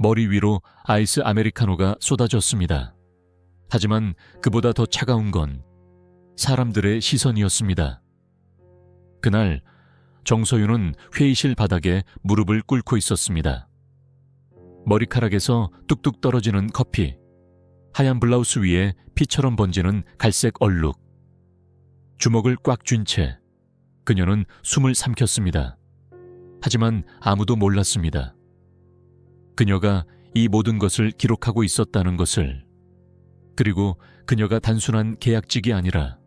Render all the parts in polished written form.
머리 위로 아이스 아메리카노가 쏟아졌습니다. 하지만 그보다 더 차가운 건 사람들의 시선이었습니다. 그날 정서윤은 회의실 바닥에 무릎을 꿇고 있었습니다. 머리카락에서 뚝뚝 떨어지는 커피, 하얀 블라우스 위에 피처럼 번지는 갈색 얼룩. 주먹을 꽉 쥔 채 그녀는 숨을 삼켰습니다. 하지만 아무도 몰랐습니다. 그녀가 이 모든 것을 기록하고 있었다는 것을, 그리고 그녀가 단순한 계약직이 아니라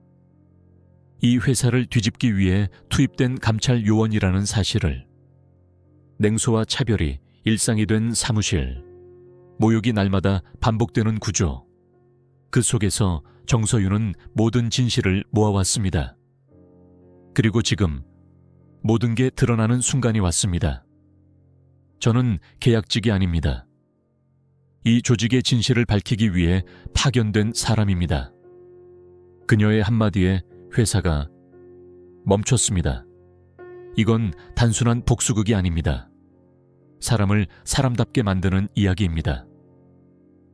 이 회사를 뒤집기 위해 투입된 감찰 요원이라는 사실을. 냉소와 차별이 일상이 된 사무실, 모욕이 날마다 반복되는 구조. 그 속에서 정서윤은 모든 진실을 모아왔습니다. 그리고 지금 모든 게 드러나는 순간이 왔습니다. 저는 계약직이 아닙니다. 이 조직의 진실을 밝히기 위해 파견된 사람입니다. 그녀의 한마디에 회사가 멈췄습니다. 이건 단순한 복수극이 아닙니다. 사람을 사람답게 만드는 이야기입니다.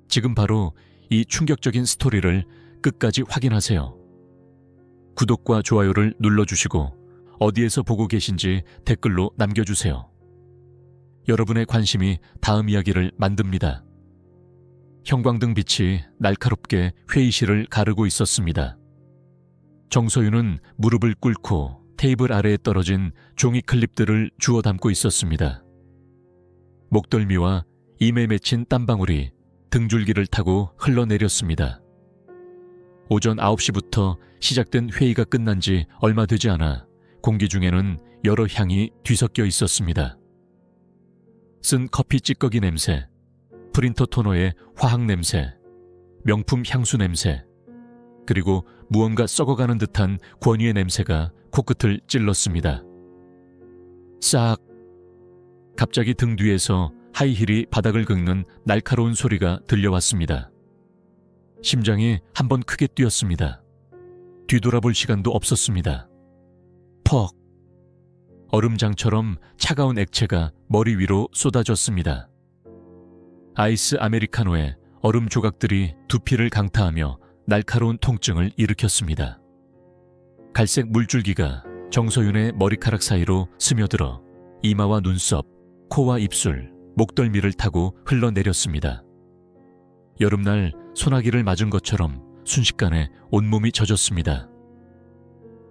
지금 바로 이 충격적인 스토리를 끝까지 확인하세요. 구독과 좋아요를 눌러주시고 어디에서 보고 계신지 댓글로 남겨주세요. 여러분의 관심이 다음 이야기를 만듭니다. 형광등 빛이 날카롭게 회의실을 가르고 있었습니다. 정서윤은 무릎을 꿇고 테이블 아래에 떨어진 종이 클립들을 주워 담고 있었습니다. 목덜미와 임에 맺힌 땀방울이 등줄기를 타고 흘러내렸습니다. 오전 9시부터 시작된 회의가 끝난 지 얼마 되지 않아 공기 중에는 여러 향이 뒤섞여 있었습니다. 쓴 커피 찌꺼기 냄새, 프린터 토너의 화학 냄새, 명품 향수 냄새, 그리고 무언가 썩어가는 듯한 권위의 냄새가 코끝을 찔렀습니다. 싹! 갑자기 등 뒤에서 하이힐이 바닥을 긁는 날카로운 소리가 들려왔습니다. 심장이 한번 크게 뛰었습니다. 뒤돌아볼 시간도 없었습니다. 퍽! 얼음장처럼 차가운 액체가 머리 위로 쏟아졌습니다. 아이스 아메리카노에 얼음 조각들이 두피를 강타하며 날카로운 통증을 일으켰습니다. 갈색 물줄기가 정서윤의 머리카락 사이로 스며들어 이마와 눈썹, 코와 입술, 목덜미를 타고 흘러내렸습니다. 여름날 소나기를 맞은 것처럼 순식간에 온몸이 젖었습니다.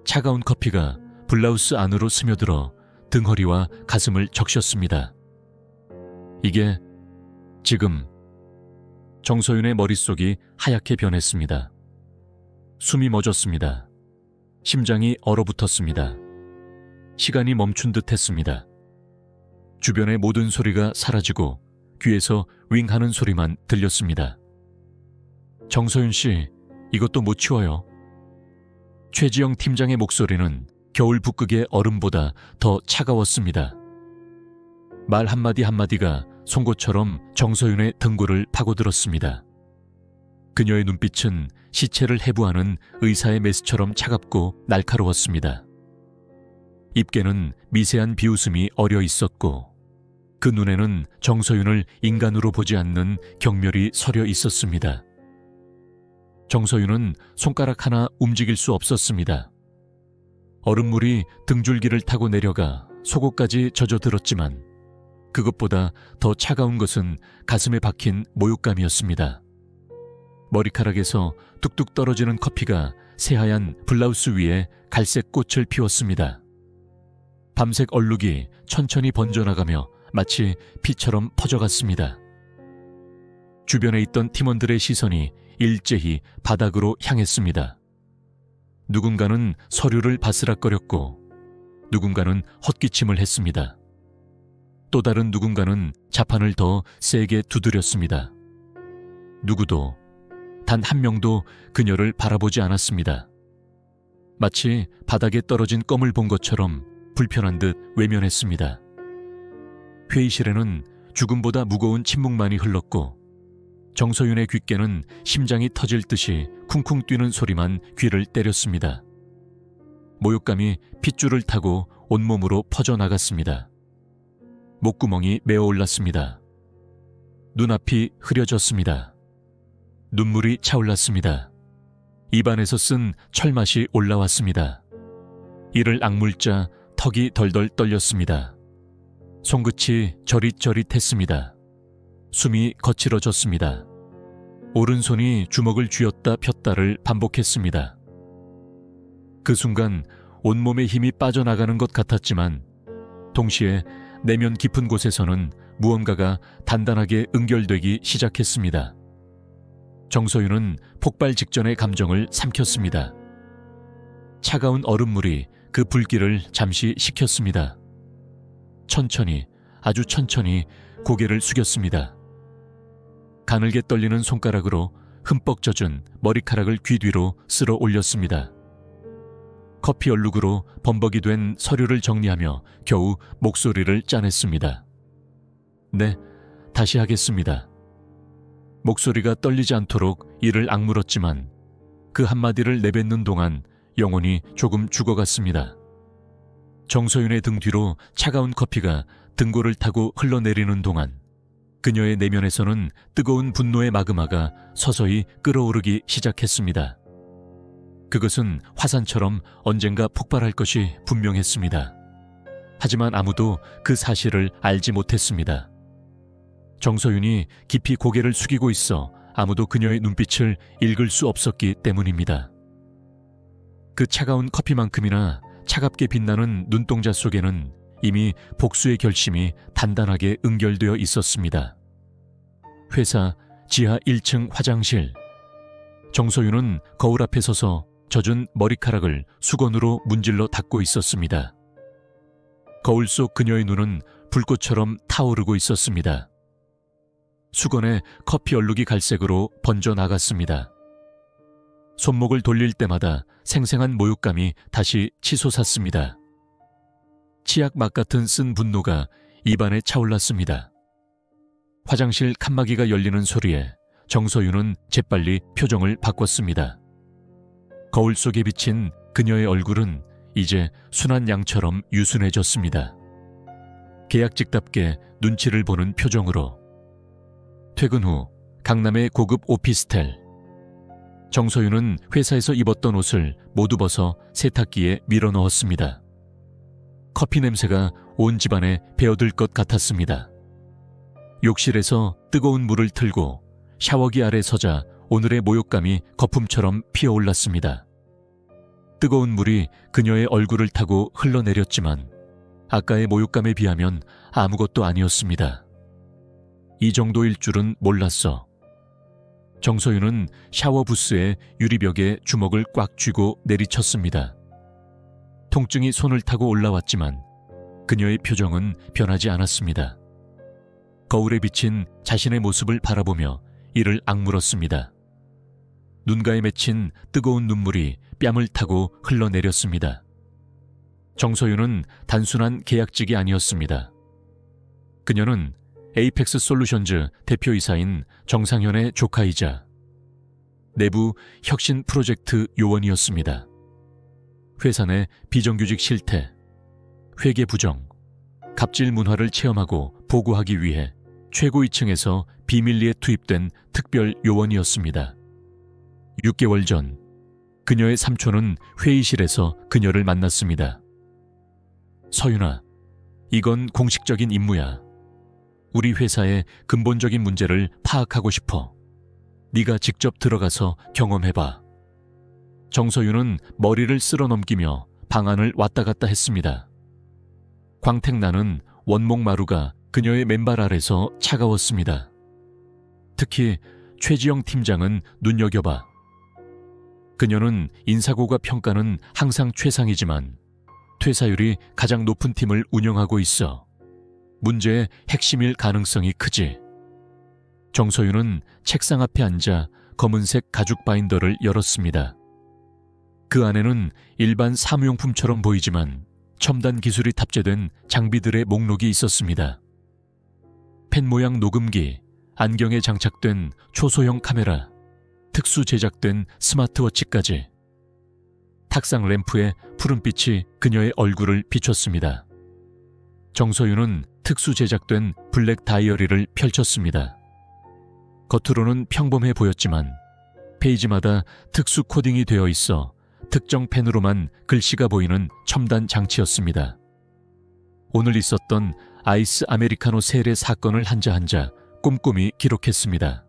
차가운 커피가 블라우스 안으로 스며들어 등허리와 가슴을 적셨습니다. 이게 지금 정서윤의 머릿속이 하얗게 변했습니다. 숨이 멎었습니다. 심장이 얼어붙었습니다. 시간이 멈춘 듯 했습니다. 주변의 모든 소리가 사라지고 귀에서 윙 하는 소리만 들렸습니다. 정서윤 씨, 이것도 못 치워요. 최지영 팀장의 목소리는 겨울 북극의 얼음보다 더 차가웠습니다. 말 한마디 한마디가 송곳처럼 정서윤의 등골을 파고들었습니다. 그녀의 눈빛은 시체를 해부하는 의사의 메스처럼 차갑고 날카로웠습니다. 입계는 미세한 비웃음이 어려 있었고 그 눈에는 정서윤을 인간으로 보지 않는 경멸이 서려 있었습니다. 정서윤은 손가락 하나 움직일 수 없었습니다. 얼음물이 등줄기를 타고 내려가 속옷까지 젖어들었지만 그것보다 더 차가운 것은 가슴에 박힌 모욕감이었습니다. 머리카락에서 뚝뚝 떨어지는 커피가 새하얀 블라우스 위에 갈색 꽃을 피웠습니다. 밤색 얼룩이 천천히 번져나가며 마치 피처럼 퍼져갔습니다. 주변에 있던 팀원들의 시선이 일제히 바닥으로 향했습니다. 누군가는 서류를 바스락거렸고 누군가는 헛기침을 했습니다. 또 다른 누군가는 자판을 더 세게 두드렸습니다. 누구도, 단 한 명도 그녀를 바라보지 않았습니다. 마치 바닥에 떨어진 껌을 본 것처럼 불편한 듯 외면했습니다. 회의실에는 죽음보다 무거운 침묵만이 흘렀고 정서윤의 귓게는 심장이 터질 듯이 쿵쿵 뛰는 소리만 귀를 때렸습니다. 모욕감이 핏줄을 타고 온몸으로 퍼져나갔습니다. 목구멍이 메어 올랐습니다. 눈앞이 흐려졌습니다. 눈물이 차올랐습니다. 입안에서 쓴 철맛이 올라왔습니다. 이를 악물자 턱이 덜덜 떨렸습니다. 손끝이 저릿저릿했습니다. 숨이 거칠어졌습니다. 오른손이 주먹을 쥐었다 폈다를 반복했습니다. 그 순간 온몸의 힘이 빠져나가는 것 같았지만 동시에 내면 깊은 곳에서는 무언가가 단단하게 응결되기 시작했습니다. 정서윤은 폭발 직전의 감정을 삼켰습니다. 차가운 얼음물이 그 불길을 잠시 식혔습니다. 천천히, 아주 천천히 고개를 숙였습니다. 가늘게 떨리는 손가락으로 흠뻑 젖은 머리카락을 귀 뒤로 쓸어 올렸습니다. 커피 얼룩으로 범벅이 된 서류를 정리하며 겨우 목소리를 짜냈습니다. 네, 다시 하겠습니다. 목소리가 떨리지 않도록 이를 악물었지만 그 한마디를 내뱉는 동안 영혼이 조금 죽어갔습니다. 정서윤의 등 뒤로 차가운 커피가 등골을 타고 흘러내리는 동안 그녀의 내면에서는 뜨거운 분노의 마그마가 서서히 끓어오르기 시작했습니다. 그것은 화산처럼 언젠가 폭발할 것이 분명했습니다. 하지만 아무도 그 사실을 알지 못했습니다. 정서윤이 깊이 고개를 숙이고 있어 아무도 그녀의 눈빛을 읽을 수 없었기 때문입니다. 그 차가운 커피만큼이나 차갑게 빛나는 눈동자 속에는 이미 복수의 결심이 단단하게 응결되어 있었습니다. 회사 지하 1층 화장실. 정서윤은 거울 앞에 서서 젖은 머리카락을 수건으로 문질러 닦고 있었습니다. 거울 속 그녀의 눈은 불꽃처럼 타오르고 있었습니다. 수건에 커피 얼룩이 갈색으로 번져 나갔습니다. 손목을 돌릴 때마다 생생한 모욕감이 다시 치솟았습니다. 치약 맛 같은 쓴 분노가 입안에 차올랐습니다. 화장실 칸막이가 열리는 소리에 정서윤은 재빨리 표정을 바꿨습니다. 거울 속에 비친 그녀의 얼굴은 이제 순한 양처럼 유순해졌습니다. 계약직답게 눈치를 보는 표정으로. 퇴근 후 강남의 고급 오피스텔. 정서윤은 회사에서 입었던 옷을 모두 벗어 세탁기에 밀어 넣었습니다. 커피 냄새가 온 집안에 배어들 것 같았습니다. 욕실에서 뜨거운 물을 틀고 샤워기 아래 서자 오늘의 모욕감이 거품처럼 피어올랐습니다. 뜨거운 물이 그녀의 얼굴을 타고 흘러내렸지만 아까의 모욕감에 비하면 아무것도 아니었습니다. 이 정도일 줄은 몰랐어. 정서윤은 샤워 부스의 유리벽에 주먹을 꽉 쥐고 내리쳤습니다. 통증이 손을 타고 올라왔지만 그녀의 표정은 변하지 않았습니다. 거울에 비친 자신의 모습을 바라보며 이를 악물었습니다. 눈가에 맺힌 뜨거운 눈물이 뺨을 타고 흘러내렸습니다. 정서윤은 단순한 계약직이 아니었습니다. 그녀는 에이펙스 솔루션즈 대표이사인 정상현의 조카이자 내부 혁신 프로젝트 요원이었습니다. 회사 내 비정규직 실태, 회계 부정, 갑질 문화를 체험하고 보고하기 위해 최고 2층에서 비밀리에 투입된 특별 요원이었습니다. 6개월 전 그녀의 삼촌은 회의실에서 그녀를 만났습니다. 서윤아, 이건 공식적인 임무야. 우리 회사의 근본적인 문제를 파악하고 싶어. 네가 직접 들어가서 경험해봐. 정서윤은 머리를 쓸어넘기며 방안을 왔다 갔다 했습니다. 광택나는 원목마루가 그녀의 맨발 아래서 차가웠습니다. 특히 최지영 팀장은 눈여겨봐. 그녀는 인사고과 평가는 항상 최상이지만 퇴사율이 가장 높은 팀을 운영하고 있어 문제의 핵심일 가능성이 크지. 정서윤은 책상 앞에 앉아 검은색 가죽 바인더를 열었습니다. 그 안에는 일반 사무용품처럼 보이지만 첨단 기술이 탑재된 장비들의 목록이 있었습니다. 펜 모양 녹음기, 안경에 장착된 초소형 카메라, 특수 제작된 스마트워치까지. 탁상 램프의 푸른빛이 그녀의 얼굴을 비췄습니다. 정서윤은 특수 제작된 블랙 다이어리를 펼쳤습니다. 겉으로는 평범해 보였지만 페이지마다 특수 코딩이 되어 있어 특정 펜으로만 글씨가 보이는 첨단 장치였습니다. 오늘 있었던 아이스 아메리카노 세례 사건을 한자 한자 꼼꼼히 기록했습니다.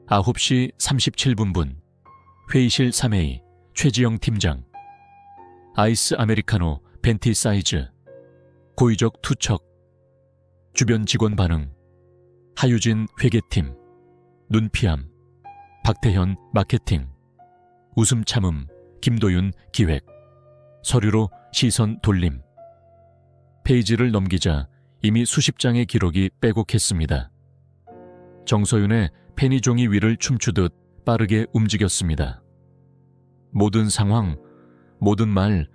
9시 37분 회의실 3A 최지영 팀장. 아이스 아메리카노 벤티 사이즈. 고의적 투척. 주변 직원 반응. 하유진 회계팀. 눈피함. 박태현 마케팅. 웃음 참음 김도윤 기획. 서류로 시선 돌림. 페이지를 넘기자 이미 수십 장의 기록이 빼곡했습니다. 정서윤의 펜이 종이 위를 춤추듯 빠르게 움직였습니다. 모든 상황, 모든 말,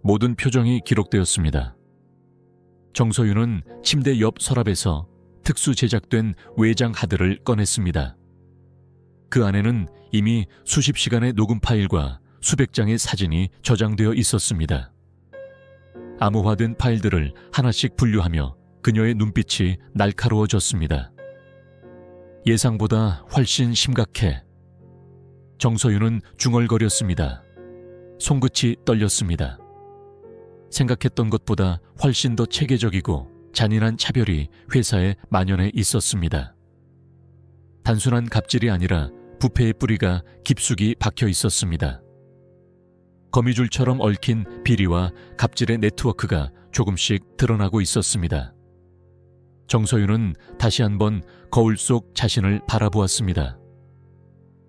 모든 표정이 기록되었습니다. 정서윤은 침대 옆 서랍에서 특수 제작된 외장 하드를 꺼냈습니다. 그 안에는 이미 수십 시간의 녹음 파일과 수백 장의 사진이 저장되어 있었습니다. 암호화된 파일들을 하나씩 분류하며 그녀의 눈빛이 날카로워졌습니다. 예상보다 훨씬 심각해. 정서윤은 중얼거렸습니다. 손끝이 떨렸습니다. 생각했던 것보다 훨씬 더 체계적이고 잔인한 차별이 회사에 만연해 있었습니다. 단순한 갑질이 아니라 부패의 뿌리가 깊숙이 박혀 있었습니다. 거미줄처럼 얽힌 비리와 갑질의 네트워크가 조금씩 드러나고 있었습니다. 정서윤은 다시 한번 거울 속 자신을 바라보았습니다.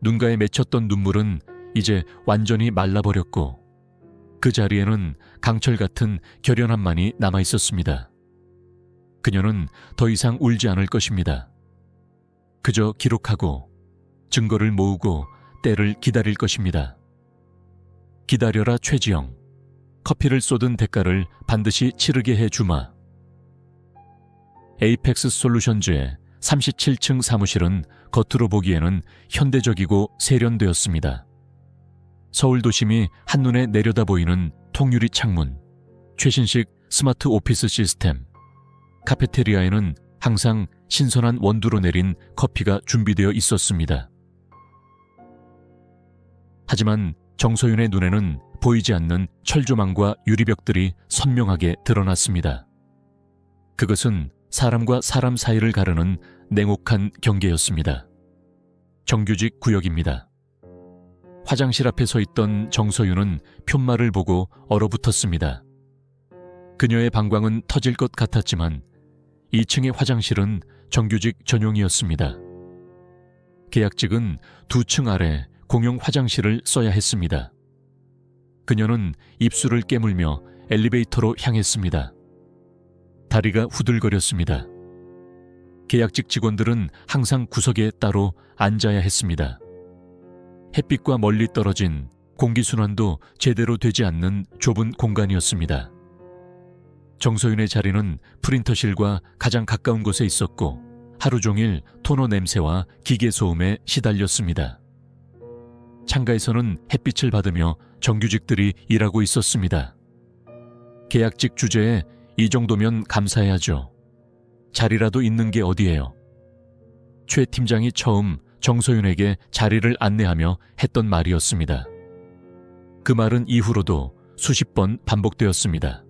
눈가에 맺혔던 눈물은 이제 완전히 말라버렸고 그 자리에는 강철 같은 결연함만이 남아있었습니다. 그녀는 더 이상 울지 않을 것입니다. 그저 기록하고 증거를 모으고 때를 기다릴 것입니다. 기다려라 최지영. 커피를 쏟은 대가를 반드시 치르게 해주마. 에이펙스 솔루션즈의 37층 사무실은 겉으로 보기에는 현대적이고 세련되었습니다. 서울 도심이 한눈에 내려다 보이는 통유리 창문, 최신식 스마트 오피스 시스템, 카페테리아에는 항상 신선한 원두로 내린 커피가 준비되어 있었습니다. 하지만 정서윤의 눈에는 보이지 않는 철조망과 유리벽들이 선명하게 드러났습니다. 그것은 사람과 사람 사이를 가르는 냉혹한 경계였습니다. 정규직 구역입니다. 화장실 앞에 서 있던 정서윤은 푯말을 보고 얼어붙었습니다. 그녀의 방광은 터질 것 같았지만 2층의 화장실은 정규직 전용이었습니다. 계약직은 2층 아래 공용 화장실을 써야 했습니다. 그녀는 입술을 깨물며 엘리베이터로 향했습니다. 다리가 후들거렸습니다. 계약직 직원들은 항상 구석에 따로 앉아야 했습니다. 햇빛과 멀리 떨어진 공기순환도 제대로 되지 않는 좁은 공간이었습니다. 정서윤의 자리는 프린터실과 가장 가까운 곳에 있었고 하루 종일 토너 냄새와 기계 소음에 시달렸습니다. 창가에서는 햇빛을 받으며 정규직들이 일하고 있었습니다. 계약직 주제에 이 정도면 감사해야죠. 자리라도 있는 게 어디예요. 최 팀장이 처음 정서윤에게 자리를 안내하며 했던 말이었습니다. 그 말은 이후로도 수십 번 반복되었습니다.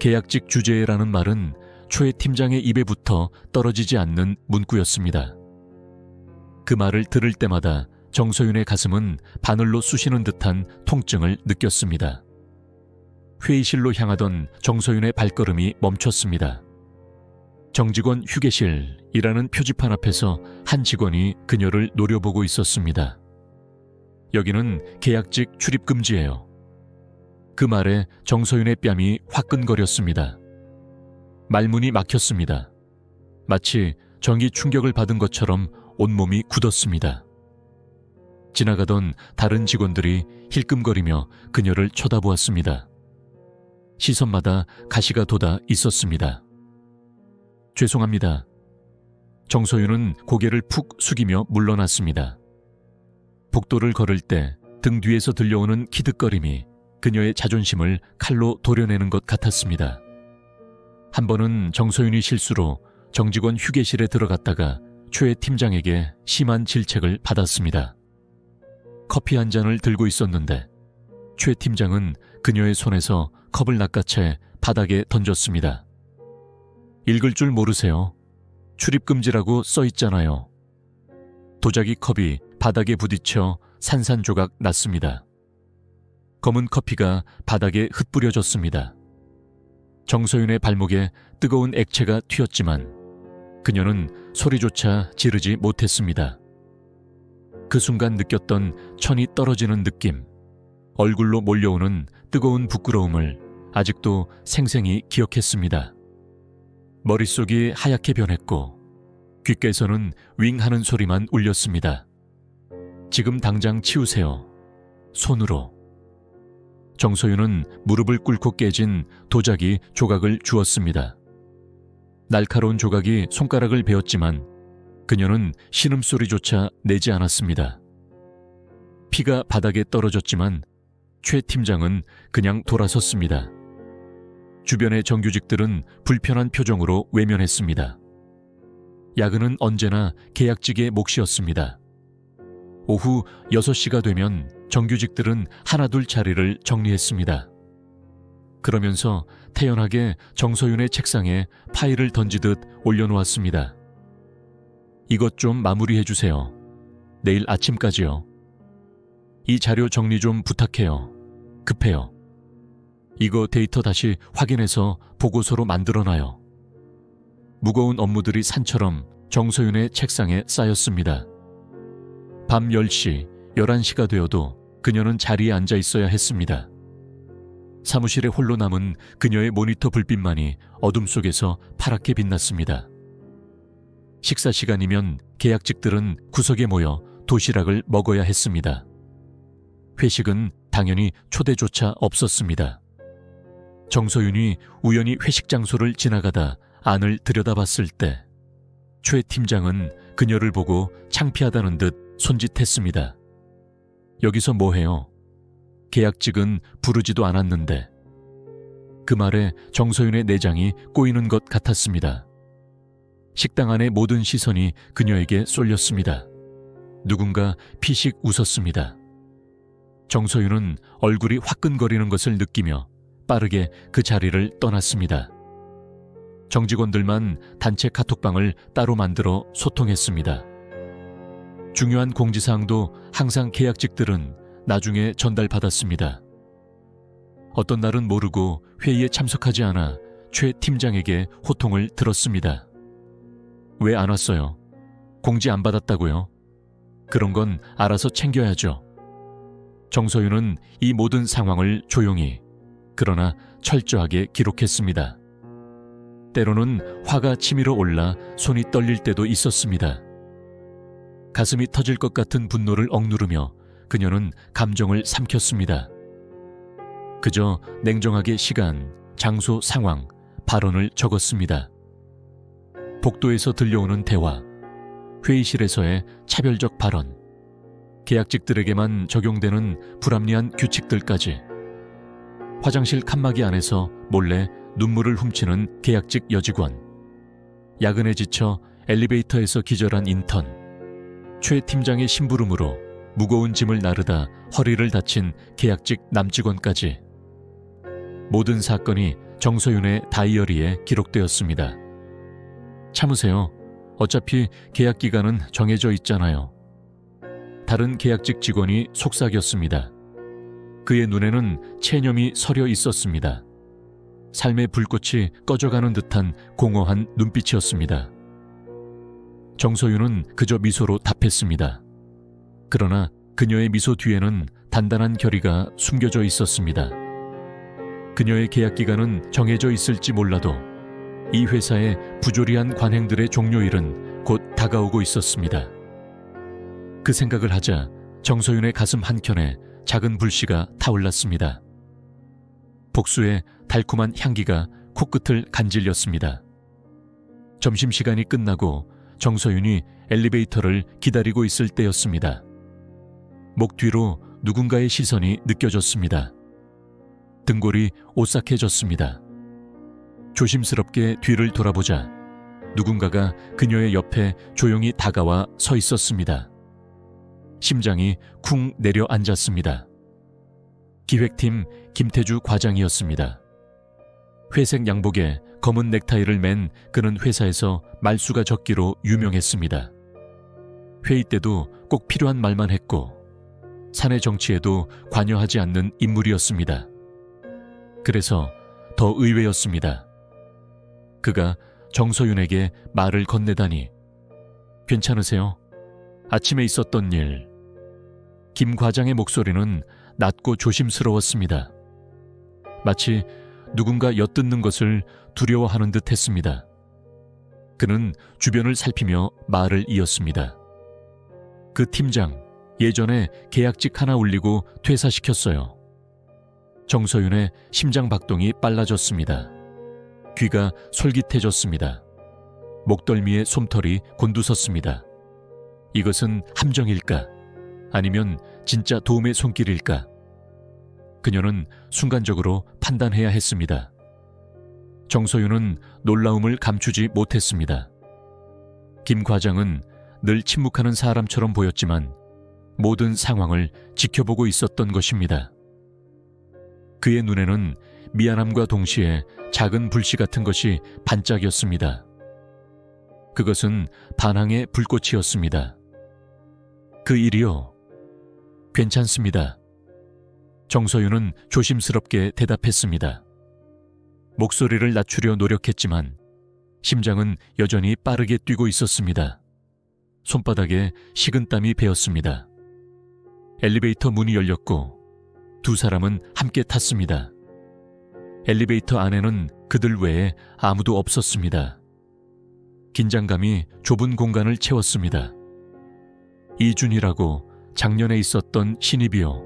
계약직 주제라는 말은 최 팀장의 입에부터 떨어지지 않는 문구였습니다. 그 말을 들을 때마다 정서윤의 가슴은 바늘로 쑤시는 듯한 통증을 느꼈습니다. 회의실로 향하던 정서윤의 발걸음이 멈췄습니다. 정직원 휴게실이라는 표지판 앞에서 한 직원이 그녀를 노려보고 있었습니다. 여기는 계약직 출입금지예요. 그 말에 정서윤의 뺨이 화끈거렸습니다. 말문이 막혔습니다. 마치 전기 충격을 받은 것처럼 온몸이 굳었습니다. 지나가던 다른 직원들이 힐끔거리며 그녀를 쳐다보았습니다. 시선마다 가시가 돋아 있었습니다. 죄송합니다. 정서윤은 고개를 푹 숙이며 물러났습니다. 복도를 걸을 때 등 뒤에서 들려오는 키득거림이 그녀의 자존심을 칼로 도려내는 것 같았습니다. 한 번은 정서윤이 실수로 정직원 휴게실에 들어갔다가 최 팀장에게 심한 질책을 받았습니다. 커피 한 잔을 들고 있었는데 최 팀장은 그녀의 손에서 컵을 낚아채 바닥에 던졌습니다. 읽을 줄 모르세요? 출입금지라고 써 있잖아요. 도자기 컵이 바닥에 부딪혀 산산조각 났습니다. 검은 커피가 바닥에 흩뿌려졌습니다. 정서윤의 발목에 뜨거운 액체가 튀었지만 그녀는 소리조차 지르지 못했습니다. 그 순간 느꼈던 천이 떨어지는 느낌, 얼굴로 몰려오는 뜨거운 부끄러움을 아직도 생생히 기억했습니다. 머릿속이 하얗게 변했고 귓가에서는 윙 하는 소리만 울렸습니다. 지금 당장 치우세요. 손으로. 정소윤은 무릎을 꿇고 깨진 도자기 조각을 주었습니다. 날카로운 조각이 손가락을 베었지만 그녀는 신음소리조차 내지 않았습니다. 피가 바닥에 떨어졌지만 최 팀장은 그냥 돌아섰습니다. 주변의 정규직들은 불편한 표정으로 외면했습니다. 야근은 언제나 계약직의 몫이었습니다. 오후 6시가 되면 정규직들은 하나둘 자리를 정리했습니다. 그러면서 태연하게 정서윤의 책상에 파일을 던지듯 올려놓았습니다. 이것 좀 마무리해 주세요. 내일 아침까지요. 이 자료 정리 좀 부탁해요. 급해요. 이거 데이터 다시 확인해서 보고서로 만들어놔요. 무거운 업무들이 산처럼 정서윤의 책상에 쌓였습니다. 밤 10시, 11시가 되어도 그녀는 자리에 앉아 있어야 했습니다. 사무실에 홀로 남은 그녀의 모니터 불빛만이 어둠 속에서 파랗게 빛났습니다. 식사 시간이면 계약직들은 구석에 모여 도시락을 먹어야 했습니다. 회식은 당연히 초대조차 없었습니다. 정서윤이 우연히 회식 장소를 지나가다 안을 들여다봤을 때 최 팀장은 그녀를 보고 창피하다는 듯 손짓했습니다. 여기서 뭐해요? 계약직은 부르지도 않았는데. 그 말에 정서윤의 내장이 꼬이는 것 같았습니다. 식당 안의 모든 시선이 그녀에게 쏠렸습니다. 누군가 피식 웃었습니다. 정서윤은 얼굴이 화끈거리는 것을 느끼며 빠르게 그 자리를 떠났습니다. 정직원들만 단체 카톡방을 따로 만들어 소통했습니다. 중요한 공지사항도 항상 계약직들은 나중에 전달받았습니다. 어떤 날은 모르고 회의에 참석하지 않아 최 팀장에게 호통을 들었습니다. 왜 안 왔어요? 공지 안 받았다고요? 그런 건 알아서 챙겨야죠. 정서윤은 이 모든 상황을 조용히, 그러나 철저하게 기록했습니다. 때로는 화가 치밀어 올라 손이 떨릴 때도 있었습니다. 가슴이 터질 것 같은 분노를 억누르며 그녀는 감정을 삼켰습니다. 그저 냉정하게 시간, 장소, 상황, 발언을 적었습니다. 복도에서 들려오는 대화, 회의실에서의 차별적 발언, 계약직들에게만 적용되는 불합리한 규칙들까지, 화장실 칸막이 안에서 몰래 눈물을 훔치는 계약직 여직원, 야근에 지쳐 엘리베이터에서 기절한 인턴, 최 팀장의 심부름으로 무거운 짐을 나르다 허리를 다친 계약직 남직원까지 모든 사건이 정서윤의 다이어리에 기록되었습니다. 참으세요. 어차피 계약 기간은 정해져 있잖아요. 다른 계약직 직원이 속삭였습니다. 그의 눈에는 체념이 서려 있었습니다. 삶의 불꽃이 꺼져가는 듯한 공허한 눈빛이었습니다. 정서윤은 그저 미소로 답했습니다. 그러나 그녀의 미소 뒤에는 단단한 결의가 숨겨져 있었습니다. 그녀의 계약 기간은 정해져 있을지 몰라도 이 회사의 부조리한 관행들의 종료일은 곧 다가오고 있었습니다. 그 생각을 하자 정서윤의 가슴 한켠에 작은 불씨가 타올랐습니다. 복수의 달콤한 향기가 코끝을 간질렸습니다. 점심시간이 끝나고 정서윤이 엘리베이터를 기다리고 있을 때였습니다. 목 뒤로 누군가의 시선이 느껴졌습니다. 등골이 오싹해졌습니다. 조심스럽게 뒤를 돌아보자 누군가가 그녀의 옆에 조용히 다가와 서 있었습니다. 심장이 쿵 내려앉았습니다. 기획팀 김태주 과장이었습니다. 회색 양복에 검은 넥타이를 맨 그는 회사에서 말수가 적기로 유명했습니다. 회의 때도 꼭 필요한 말만 했고 사내 정치에도 관여하지 않는 인물이었습니다. 그래서 더 의외였습니다. 그가 정서윤에게 말을 건네다니. 괜찮으세요? 아침에 있었던 일. 김 과장의 목소리는 낮고 조심스러웠습니다. 마치 누군가 엿듣는 것을 두려워하는 듯 했습니다. 그는 주변을 살피며 말을 이었습니다. 그 팀장, 예전에 계약직 하나 울리고 퇴사시켰어요. 정서윤의 심장 박동이 빨라졌습니다. 귀가 솔깃해졌습니다. 목덜미에 솜털이 곤두섰습니다. 이것은 함정일까? 아니면 진짜 도움의 손길일까? 그녀는 순간적으로 판단해야 했습니다. 정서윤은 놀라움을 감추지 못했습니다. 김 과장은 늘 침묵하는 사람처럼 보였지만 모든 상황을 지켜보고 있었던 것입니다. 그의 눈에는 미안함과 동시에 작은 불씨 같은 것이 반짝였습니다. 그것은 반항의 불꽃이었습니다. 그 일이요. 괜찮습니다. 정서윤은 조심스럽게 대답했습니다. 목소리를 낮추려 노력했지만 심장은 여전히 빠르게 뛰고 있었습니다. 손바닥에 식은땀이 배었습니다. 엘리베이터 문이 열렸고 두 사람은 함께 탔습니다. 엘리베이터 안에는 그들 외에 아무도 없었습니다. 긴장감이 좁은 공간을 채웠습니다. 이준이라고 작년에 있었던 신입이요.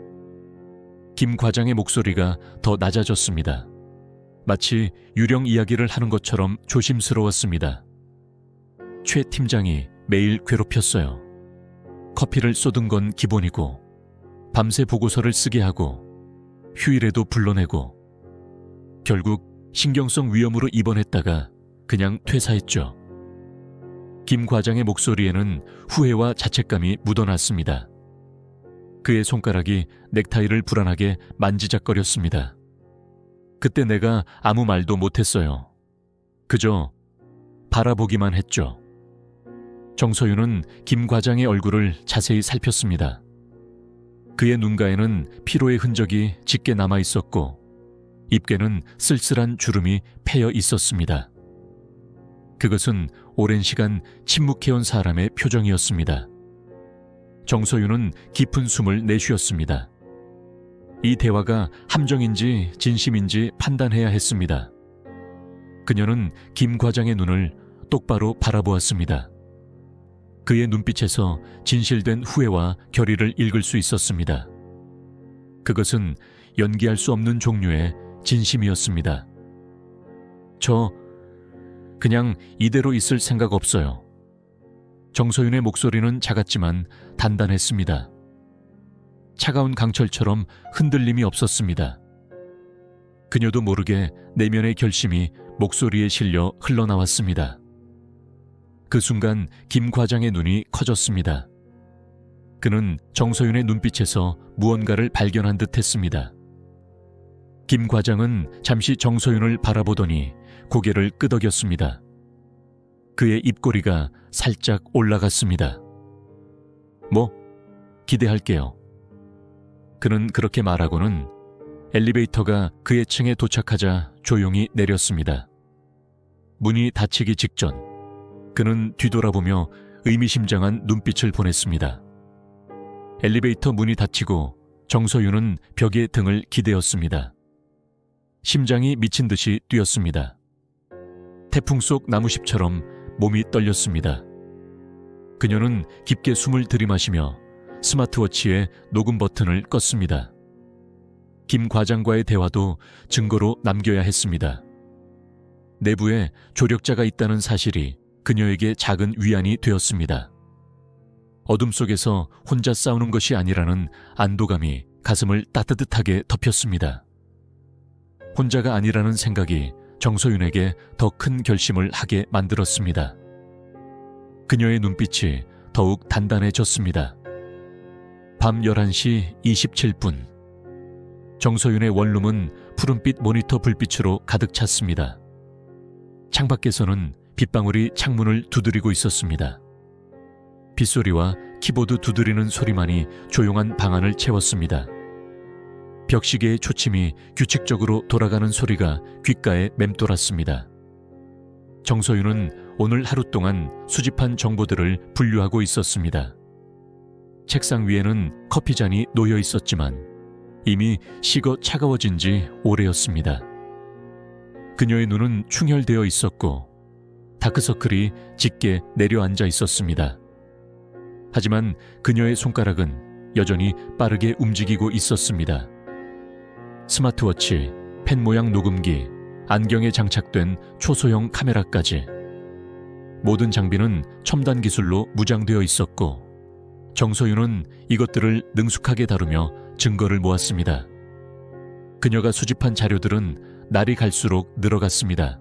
김 과장의 목소리가 더 낮아졌습니다. 마치 유령 이야기를 하는 것처럼 조심스러웠습니다. 최 팀장이 매일 괴롭혔어요. 커피를 쏟은 건 기본이고 밤새 보고서를 쓰게 하고 휴일에도 불러내고 결국 신경성 위염으로 입원했다가 그냥 퇴사했죠. 김 과장의 목소리에는 후회와 자책감이 묻어났습니다. 그의 손가락이 넥타이를 불안하게 만지작거렸습니다. 그때 내가 아무 말도 못했어요. 그저 바라보기만 했죠. 정서윤은 김 과장의 얼굴을 자세히 살폈습니다. 그의 눈가에는 피로의 흔적이 짙게 남아 있었고 입계는 쓸쓸한 주름이 패여 있었습니다. 그것은 오랜 시간 침묵해온 사람의 표정이었습니다. 정서윤은 깊은 숨을 내쉬었습니다. 이 대화가 함정인지 진심인지 판단해야 했습니다. 그녀는 김 과장의 눈을 똑바로 바라보았습니다. 그의 눈빛에서 진실된 후회와 결의를 읽을 수 있었습니다. 그것은 연기할 수 없는 종류의 진심이었습니다. 저 그냥 이대로 있을 생각 없어요. 정서윤의 목소리는 작았지만 단단했습니다. 차가운 강철처럼 흔들림이 없었습니다. 그녀도 모르게 내면의 결심이 목소리에 실려 흘러나왔습니다. 그 순간 김 과장의 눈이 커졌습니다. 그는 정서윤의 눈빛에서 무언가를 발견한 듯 했습니다. 김 과장은 잠시 정서윤을 바라보더니 고개를 끄덕였습니다. 그의 입꼬리가 살짝 올라갔습니다. 뭐? 기대할게요. 그는 그렇게 말하고는 엘리베이터가 그의 층에 도착하자 조용히 내렸습니다. 문이 닫히기 직전 그는 뒤돌아보며 의미심장한 눈빛을 보냈습니다. 엘리베이터 문이 닫히고 정서윤은 벽에 등을 기대었습니다. 심장이 미친 듯이 뛰었습니다. 태풍 속 나무잎처럼 몸이 떨렸습니다. 그녀는 깊게 숨을 들이마시며 스마트워치의 녹음 버튼을 껐습니다. 김 과장과의 대화도 증거로 남겨야 했습니다. 내부에 조력자가 있다는 사실이 그녀에게 작은 위안이 되었습니다. 어둠 속에서 혼자 싸우는 것이 아니라는 안도감이 가슴을 따뜻하게 덮였습니다. 혼자가 아니라는 생각이 정서윤에게 더 큰 결심을 하게 만들었습니다. 그녀의 눈빛이 더욱 단단해졌습니다. 밤 11시 27분. 정서윤의 원룸은 푸른빛 모니터 불빛으로 가득 찼습니다. 창밖에서는 빗방울이 창문을 두드리고 있었습니다. 빗소리와 키보드 두드리는 소리만이 조용한 방안을 채웠습니다. 벽시계의 초침이 규칙적으로 돌아가는 소리가 귓가에 맴돌았습니다. 정서윤은 오늘 하루 동안 수집한 정보들을 분류하고 있었습니다. 책상 위에는 커피잔이 놓여 있었지만 이미 식어 차가워진 지 오래였습니다. 그녀의 눈은 충혈되어 있었고 다크서클이 짙게 내려앉아 있었습니다. 하지만 그녀의 손가락은 여전히 빠르게 움직이고 있었습니다. 스마트워치, 펜 모양 녹음기, 안경에 장착된 초소형 카메라까지 모든 장비는 첨단 기술로 무장되어 있었고 정서윤은 이것들을 능숙하게 다루며 증거를 모았습니다. 그녀가 수집한 자료들은 날이 갈수록 늘어갔습니다.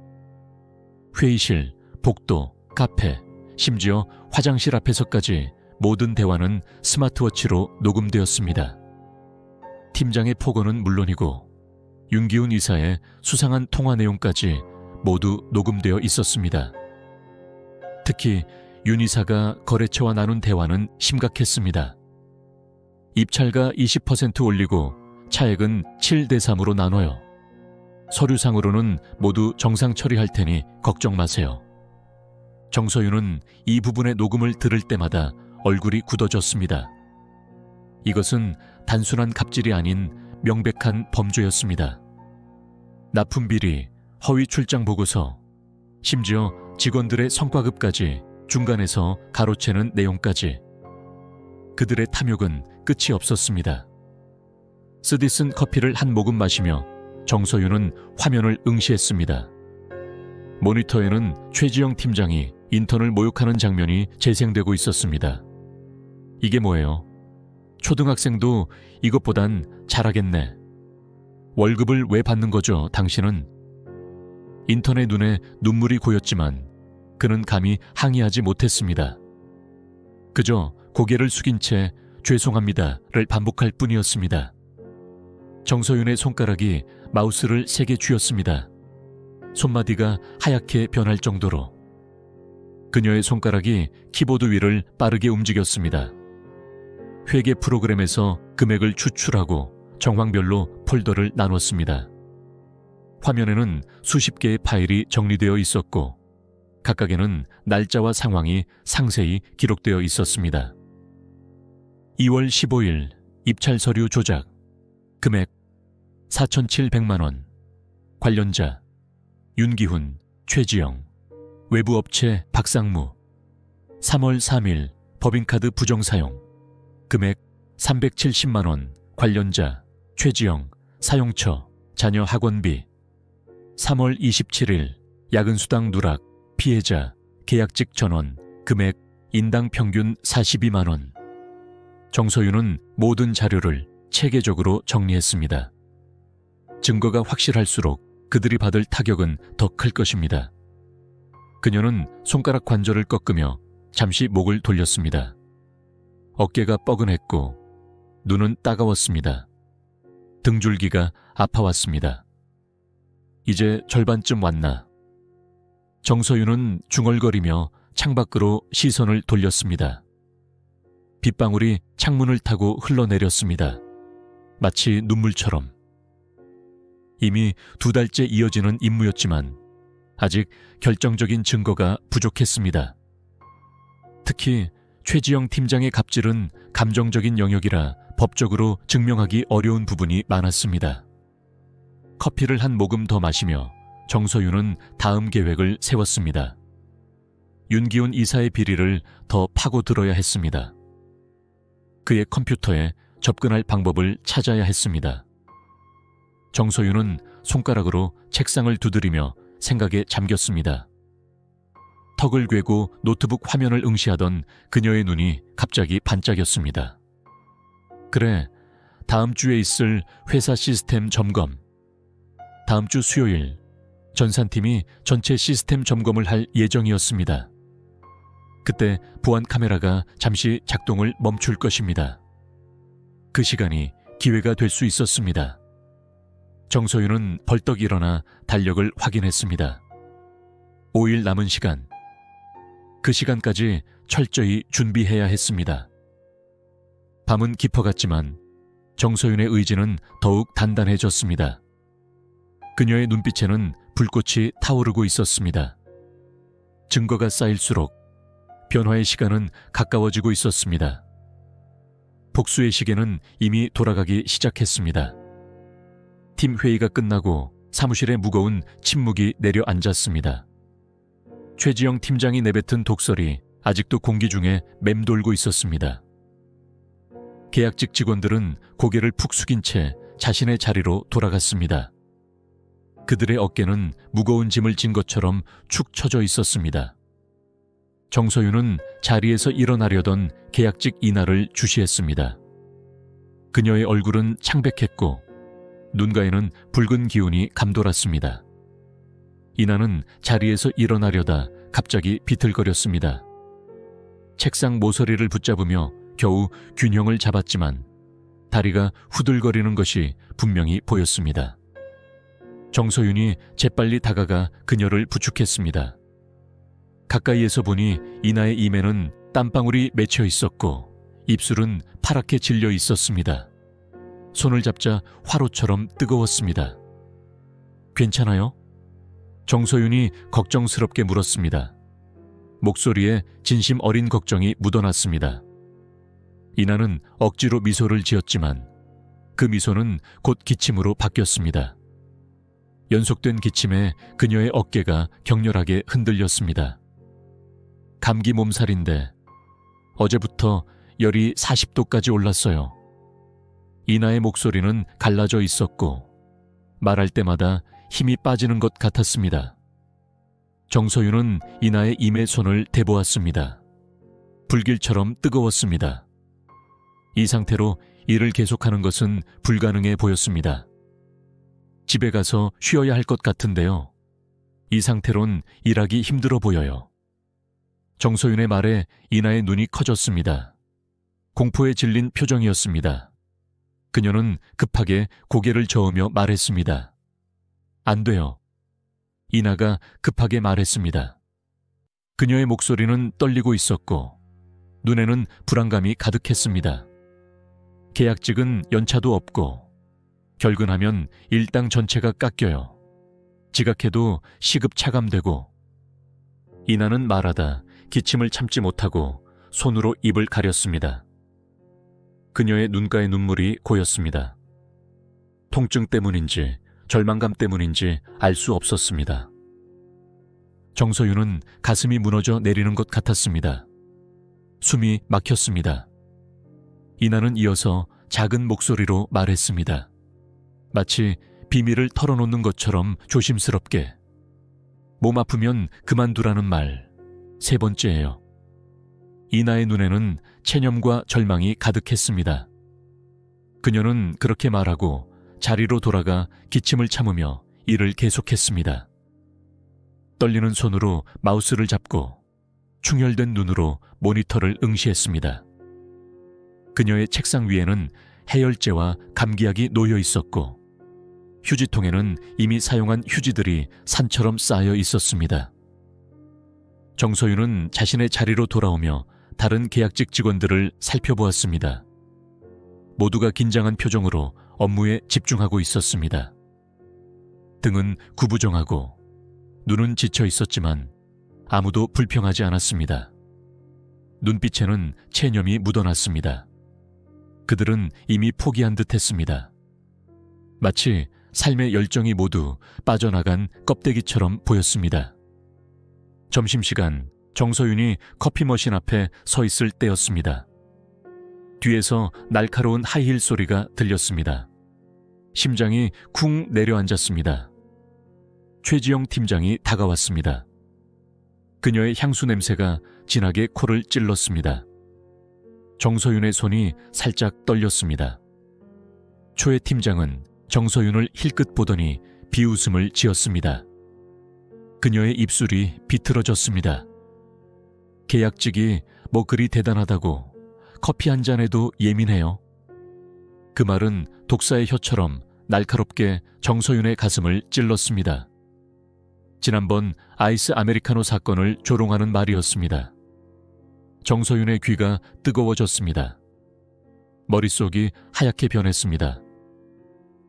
회의실, 복도, 카페, 심지어 화장실 앞에서까지 모든 대화는 스마트워치로 녹음되었습니다. 팀장의 폭언은 물론이고 윤기훈 이사의 수상한 통화 내용까지 모두 녹음되어 있었습니다. 특히 윤 이사가 거래처와 나눈 대화는 심각했습니다. 입찰가 20% 올리고 차액은 7대3으로 나눠요. 서류상으로는 모두 정상 처리할 테니 걱정 마세요. 정서윤은 이 부분의 녹음을 들을 때마다 얼굴이 굳어졌습니다. 이것은 단순한 갑질이 아닌 명백한 범죄였습니다. 납품비리, 허위 출장 보고서, 심지어 직원들의 성과급까지 중간에서 가로채는 내용까지 그들의 탐욕은 끝이 없었습니다. 쓰디쓴 커피를 한 모금 마시며 정서윤은 화면을 응시했습니다. 모니터에는 최지영 팀장이 인턴을 모욕하는 장면이 재생되고 있었습니다. 이게 뭐예요? 초등학생도 이것보단 잘하겠네. 월급을 왜 받는 거죠, 당신은? 인턴의 눈에 눈물이 고였지만 그는 감히 항의하지 못했습니다. 그저 고개를 숙인 채 죄송합니다를 반복할 뿐이었습니다. 정서윤의 손가락이 마우스를 세게 쥐었습니다. 손마디가 하얗게 변할 정도로. 그녀의 손가락이 키보드 위를 빠르게 움직였습니다. 회계 프로그램에서 금액을 추출하고 정황별로 폴더를 나눴습니다. 화면에는 수십 개의 파일이 정리되어 있었고 각각에는 날짜와 상황이 상세히 기록되어 있었습니다. 2월 15일 입찰 서류 조작, 금액 4,700만 원, 관련자 윤기훈, 최지영, 외부업체 박상무, 3월 3일 법인카드 부정사용, 금액 370만 원, 관련자 최지영, 사용처, 자녀 학원비, 3월 27일 야근수당 누락, 피해자, 계약직 전원, 금액 인당 평균 42만 원. 정서윤은 모든 자료를 체계적으로 정리했습니다. 증거가 확실할수록 그들이 받을 타격은 더 클 것입니다. 그녀는 손가락 관절을 꺾으며 잠시 목을 돌렸습니다. 어깨가 뻐근했고 눈은 따가웠습니다. 등줄기가 아파왔습니다. 이제 절반쯤 왔나. 정서윤은 중얼거리며 창밖으로 시선을 돌렸습니다. 빗방울이 창문을 타고 흘러내렸습니다. 마치 눈물처럼. 이미 2달째 이어지는 임무였지만 아직 결정적인 증거가 부족했습니다. 특히 최지영 팀장의 갑질은 감정적인 영역이라 법적으로 증명하기 어려운 부분이 많았습니다. 커피를 한 모금 더 마시며 정서윤은 다음 계획을 세웠습니다. 윤기훈 이사의 비리를 더 파고들어야 했습니다. 그의 컴퓨터에 접근할 방법을 찾아야 했습니다. 정서윤은 손가락으로 책상을 두드리며 생각에 잠겼습니다. 턱을 괴고 노트북 화면을 응시하던 그녀의 눈이 갑자기 반짝였습니다. 그래, 다음 주에 있을 회사 시스템 점검. 다음 주 수요일 전산팀이 전체 시스템 점검을 할 예정이었습니다. 그때 보안 카메라가 잠시 작동을 멈출 것입니다. 그 시간이 기회가 될 수 있었습니다. 정소윤은 벌떡 일어나 달력을 확인했습니다. 5일 남은 시간. 그 시간까지 철저히 준비해야 했습니다. 밤은 깊어갔지만 정소윤의 의지는 더욱 단단해졌습니다. 그녀의 눈빛에는 불꽃이 타오르고 있었습니다. 증거가 쌓일수록 변화의 시간은 가까워지고 있었습니다. 복수의 시계는 이미 돌아가기 시작했습니다. 팀 회의가 끝나고 사무실에 무거운 침묵이 내려앉았습니다. 최지영 팀장이 내뱉은 독설이 아직도 공기 중에 맴돌고 있었습니다. 계약직 직원들은 고개를 푹 숙인 채 자신의 자리로 돌아갔습니다. 그들의 어깨는 무거운 짐을 진 것처럼 축 처져 있었습니다. 정소윤은 자리에서 일어나려던 계약직 이나를 주시했습니다. 그녀의 얼굴은 창백했고 눈가에는 붉은 기운이 감돌았습니다. 이나는 자리에서 일어나려다 갑자기 비틀거렸습니다. 책상 모서리를 붙잡으며 겨우 균형을 잡았지만 다리가 후들거리는 것이 분명히 보였습니다. 정소윤이 재빨리 다가가 그녀를 부축했습니다. 가까이에서 보니 이나의 이매는 땀방울이 맺혀 있었고 입술은 파랗게 질려 있었습니다. 손을 잡자 화로처럼 뜨거웠습니다. 괜찮아요? 정소윤이 걱정스럽게 물었습니다. 목소리에 진심 어린 걱정이 묻어났습니다. 이나는 억지로 미소를 지었지만 그 미소는 곧 기침으로 바뀌었습니다. 연속된 기침에 그녀의 어깨가 격렬하게 흔들렸습니다. 감기 몸살인데 어제부터 열이 40도까지 올랐어요. 이나의 목소리는 갈라져 있었고 말할 때마다 힘이 빠지는 것 같았습니다. 정소윤은 이나의 임의 손을 대보았습니다. 불길처럼 뜨거웠습니다. 이 상태로 일을 계속하는 것은 불가능해 보였습니다. 집에 가서 쉬어야 할 것 같은데요. 이 상태론 일하기 힘들어 보여요. 정소윤의 말에 이나의 눈이 커졌습니다. 공포에 질린 표정이었습니다. 그녀는 급하게 고개를 저으며 말했습니다. 안 돼요. 이나가 급하게 말했습니다. 그녀의 목소리는 떨리고 있었고 눈에는 불안감이 가득했습니다. 계약직은 연차도 없고 결근하면 일당 전체가 깎여요. 지각해도 시급 차감되고. 이나는 말하다 기침을 참지 못하고 손으로 입을 가렸습니다. 그녀의 눈가에 눈물이 고였습니다. 통증 때문인지 절망감 때문인지 알 수 없었습니다. 정소윤은 가슴이 무너져 내리는 것 같았습니다. 숨이 막혔습니다. 이나는 이어서 작은 목소리로 말했습니다. 마치 비밀을 털어놓는 것처럼 조심스럽게. 몸 아프면 그만두라는 말 3번째예요. 이나의 눈에는 체념과 절망이 가득했습니다. 그녀는 그렇게 말하고 자리로 돌아가 기침을 참으며 일을 계속했습니다. 떨리는 손으로 마우스를 잡고 충혈된 눈으로 모니터를 응시했습니다. 그녀의 책상 위에는 해열제와 감기약이 놓여 있었고 휴지통에는 이미 사용한 휴지들이 산처럼 쌓여 있었습니다. 정소윤은 자신의 자리로 돌아오며 다른 계약직 직원들을 살펴보았습니다. 모두가 긴장한 표정으로 업무에 집중하고 있었습니다. 등은 구부정하고 눈은 지쳐 있었지만 아무도 불평하지 않았습니다. 눈빛에는 체념이 묻어났습니다. 그들은 이미 포기한 듯 했습니다. 마치 삶의 열정이 모두 빠져나간 껍데기처럼 보였습니다. 점심시간 정소윤이 커피 머신 앞에 서 있을 때였습니다. 뒤에서 날카로운 하이힐 소리가 들렸습니다. 심장이 쿵 내려앉았습니다. 최지영 팀장이 다가왔습니다. 그녀의 향수 냄새가 진하게 코를 찔렀습니다. 정소윤의 손이 살짝 떨렸습니다. 초의 팀장은 정소윤을 힐끗 보더니 비웃음을 지었습니다. 그녀의 입술이 비틀어졌습니다. 계약직이 뭐 그리 대단하다고 커피 한 잔에도 예민해요. 그 말은 독사의 혀처럼 날카롭게 정서윤의 가슴을 찔렀습니다. 지난번 아이스 아메리카노 사건을 조롱하는 말이었습니다. 정서윤의 귀가 뜨거워졌습니다. 머릿속이 하얗게 변했습니다.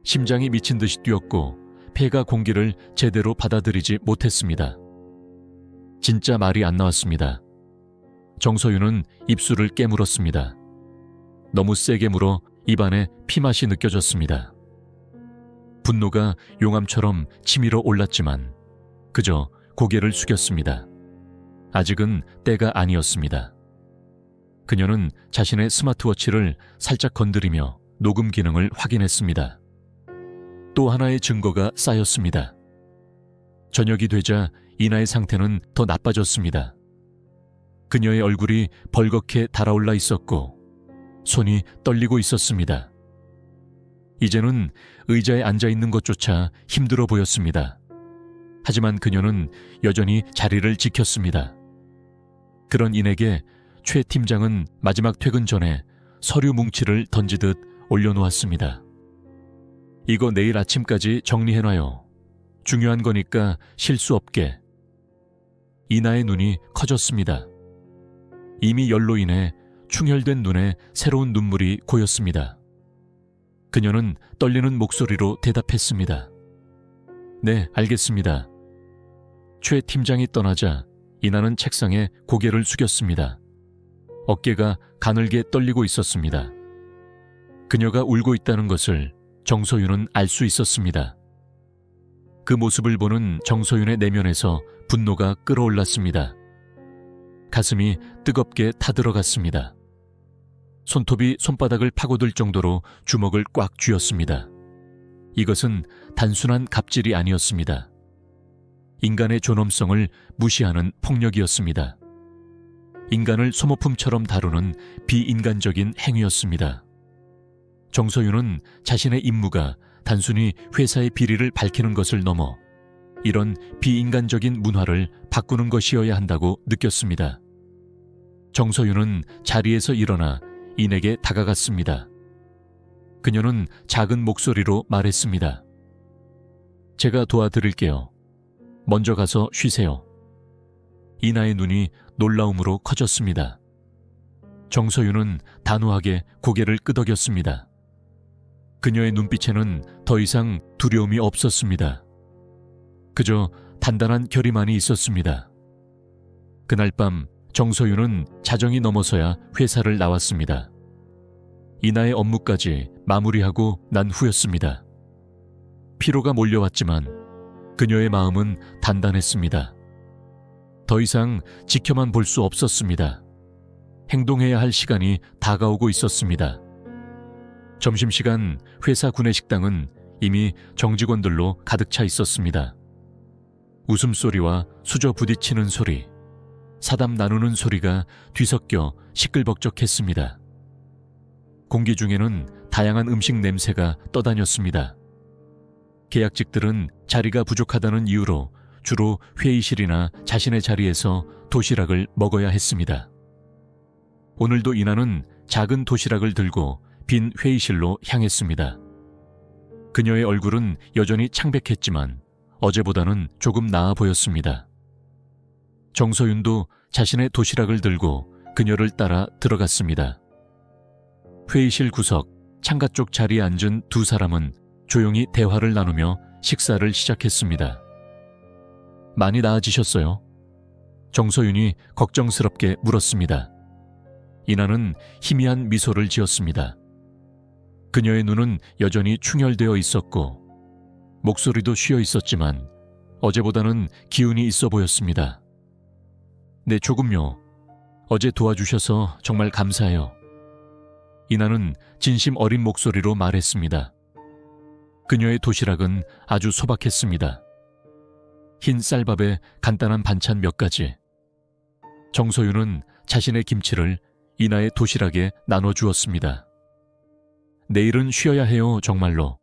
심장이 미친 듯이 뛰었고 폐가 공기를 제대로 받아들이지 못했습니다. 진짜 말이 안 나왔습니다. 정서윤은 입술을 깨물었습니다. 너무 세게 물어 입안에 피맛이 느껴졌습니다. 분노가 용암처럼 치밀어 올랐지만 그저 고개를 숙였습니다. 아직은 때가 아니었습니다. 그녀는 자신의 스마트워치를 살짝 건드리며 녹음 기능을 확인했습니다. 또 하나의 증거가 쌓였습니다. 저녁이 되자 이나의 상태는 더 나빠졌습니다. 그녀의 얼굴이 벌겋게 달아올라 있었고 손이 떨리고 있었습니다. 이제는 의자에 앉아있는 것조차 힘들어 보였습니다. 하지만 그녀는 여전히 자리를 지켰습니다. 그런 인에게 최 팀장은 마지막 퇴근 전에 서류 뭉치를 던지듯 올려놓았습니다. 이거 내일 아침까지 정리해놔요. 중요한 거니까 실수 없게. 이나의 눈이 커졌습니다. 이미 열로 인해 충혈된 눈에 새로운 눈물이 고였습니다. 그녀는 떨리는 목소리로 대답했습니다. 네, 알겠습니다. 최 팀장이 떠나자 이나는 책상에 고개를 숙였습니다. 어깨가 가늘게 떨리고 있었습니다. 그녀가 울고 있다는 것을 정서윤은 알 수 있었습니다. 그 모습을 보는 정서윤의 내면에서 분노가 끓어올랐습니다. 가슴이 뜨겁게 타들어갔습니다. 손톱이 손바닥을 파고들 정도로 주먹을 꽉 쥐었습니다. 이것은 단순한 갑질이 아니었습니다. 인간의 존엄성을 무시하는 폭력이었습니다. 인간을 소모품처럼 다루는 비인간적인 행위였습니다. 정서윤은 자신의 임무가 단순히 회사의 비리를 밝히는 것을 넘어 이런 비인간적인 문화를 바꾸는 것이어야 한다고 느꼈습니다. 정서윤은 자리에서 일어나 인에게 다가갔습니다. 그녀는 작은 목소리로 말했습니다. 제가 도와드릴게요. 먼저 가서 쉬세요. 이나의 눈이 놀라움으로 커졌습니다. 정서윤은 단호하게 고개를 끄덕였습니다. 그녀의 눈빛에는 더 이상 두려움이 없었습니다. 그저 단단한 결의만이 있었습니다. 그날 밤 정서윤은 자정이 넘어서야 회사를 나왔습니다. 이나의 업무까지 마무리하고 난 후였습니다. 피로가 몰려왔지만 그녀의 마음은 단단했습니다. 더 이상 지켜만 볼 수 없었습니다. 행동해야 할 시간이 다가오고 있었습니다. 점심시간 회사 구내식당은 이미 정직원들로 가득 차 있었습니다. 웃음소리와 수저 부딪히는 소리, 사담 나누는 소리가 뒤섞여 시끌벅적했습니다. 공기 중에는 다양한 음식 냄새가 떠다녔습니다. 계약직들은 자리가 부족하다는 이유로 주로 회의실이나 자신의 자리에서 도시락을 먹어야 했습니다. 오늘도 이나는 작은 도시락을 들고 빈 회의실로 향했습니다. 그녀의 얼굴은 여전히 창백했지만 어제보다는 조금 나아 보였습니다. 정서윤도 자신의 도시락을 들고 그녀를 따라 들어갔습니다. 회의실 구석 창가 쪽 자리에 앉은 두 사람은 조용히 대화를 나누며 식사를 시작했습니다. 많이 나아지셨어요? 정서윤이 걱정스럽게 물었습니다. 이나는 희미한 미소를 지었습니다. 그녀의 눈은 여전히 충혈되어 있었고 목소리도 쉬어 있었지만 어제보다는 기운이 있어 보였습니다. 네, 조금요. 어제 도와주셔서 정말 감사해요. 이나는 진심 어린 목소리로 말했습니다. 그녀의 도시락은 아주 소박했습니다. 흰 쌀밥에 간단한 반찬 몇 가지. 정서윤은 자신의 김치를 이나의 도시락에 나눠주었습니다. 내일은 쉬어야 해요, 정말로.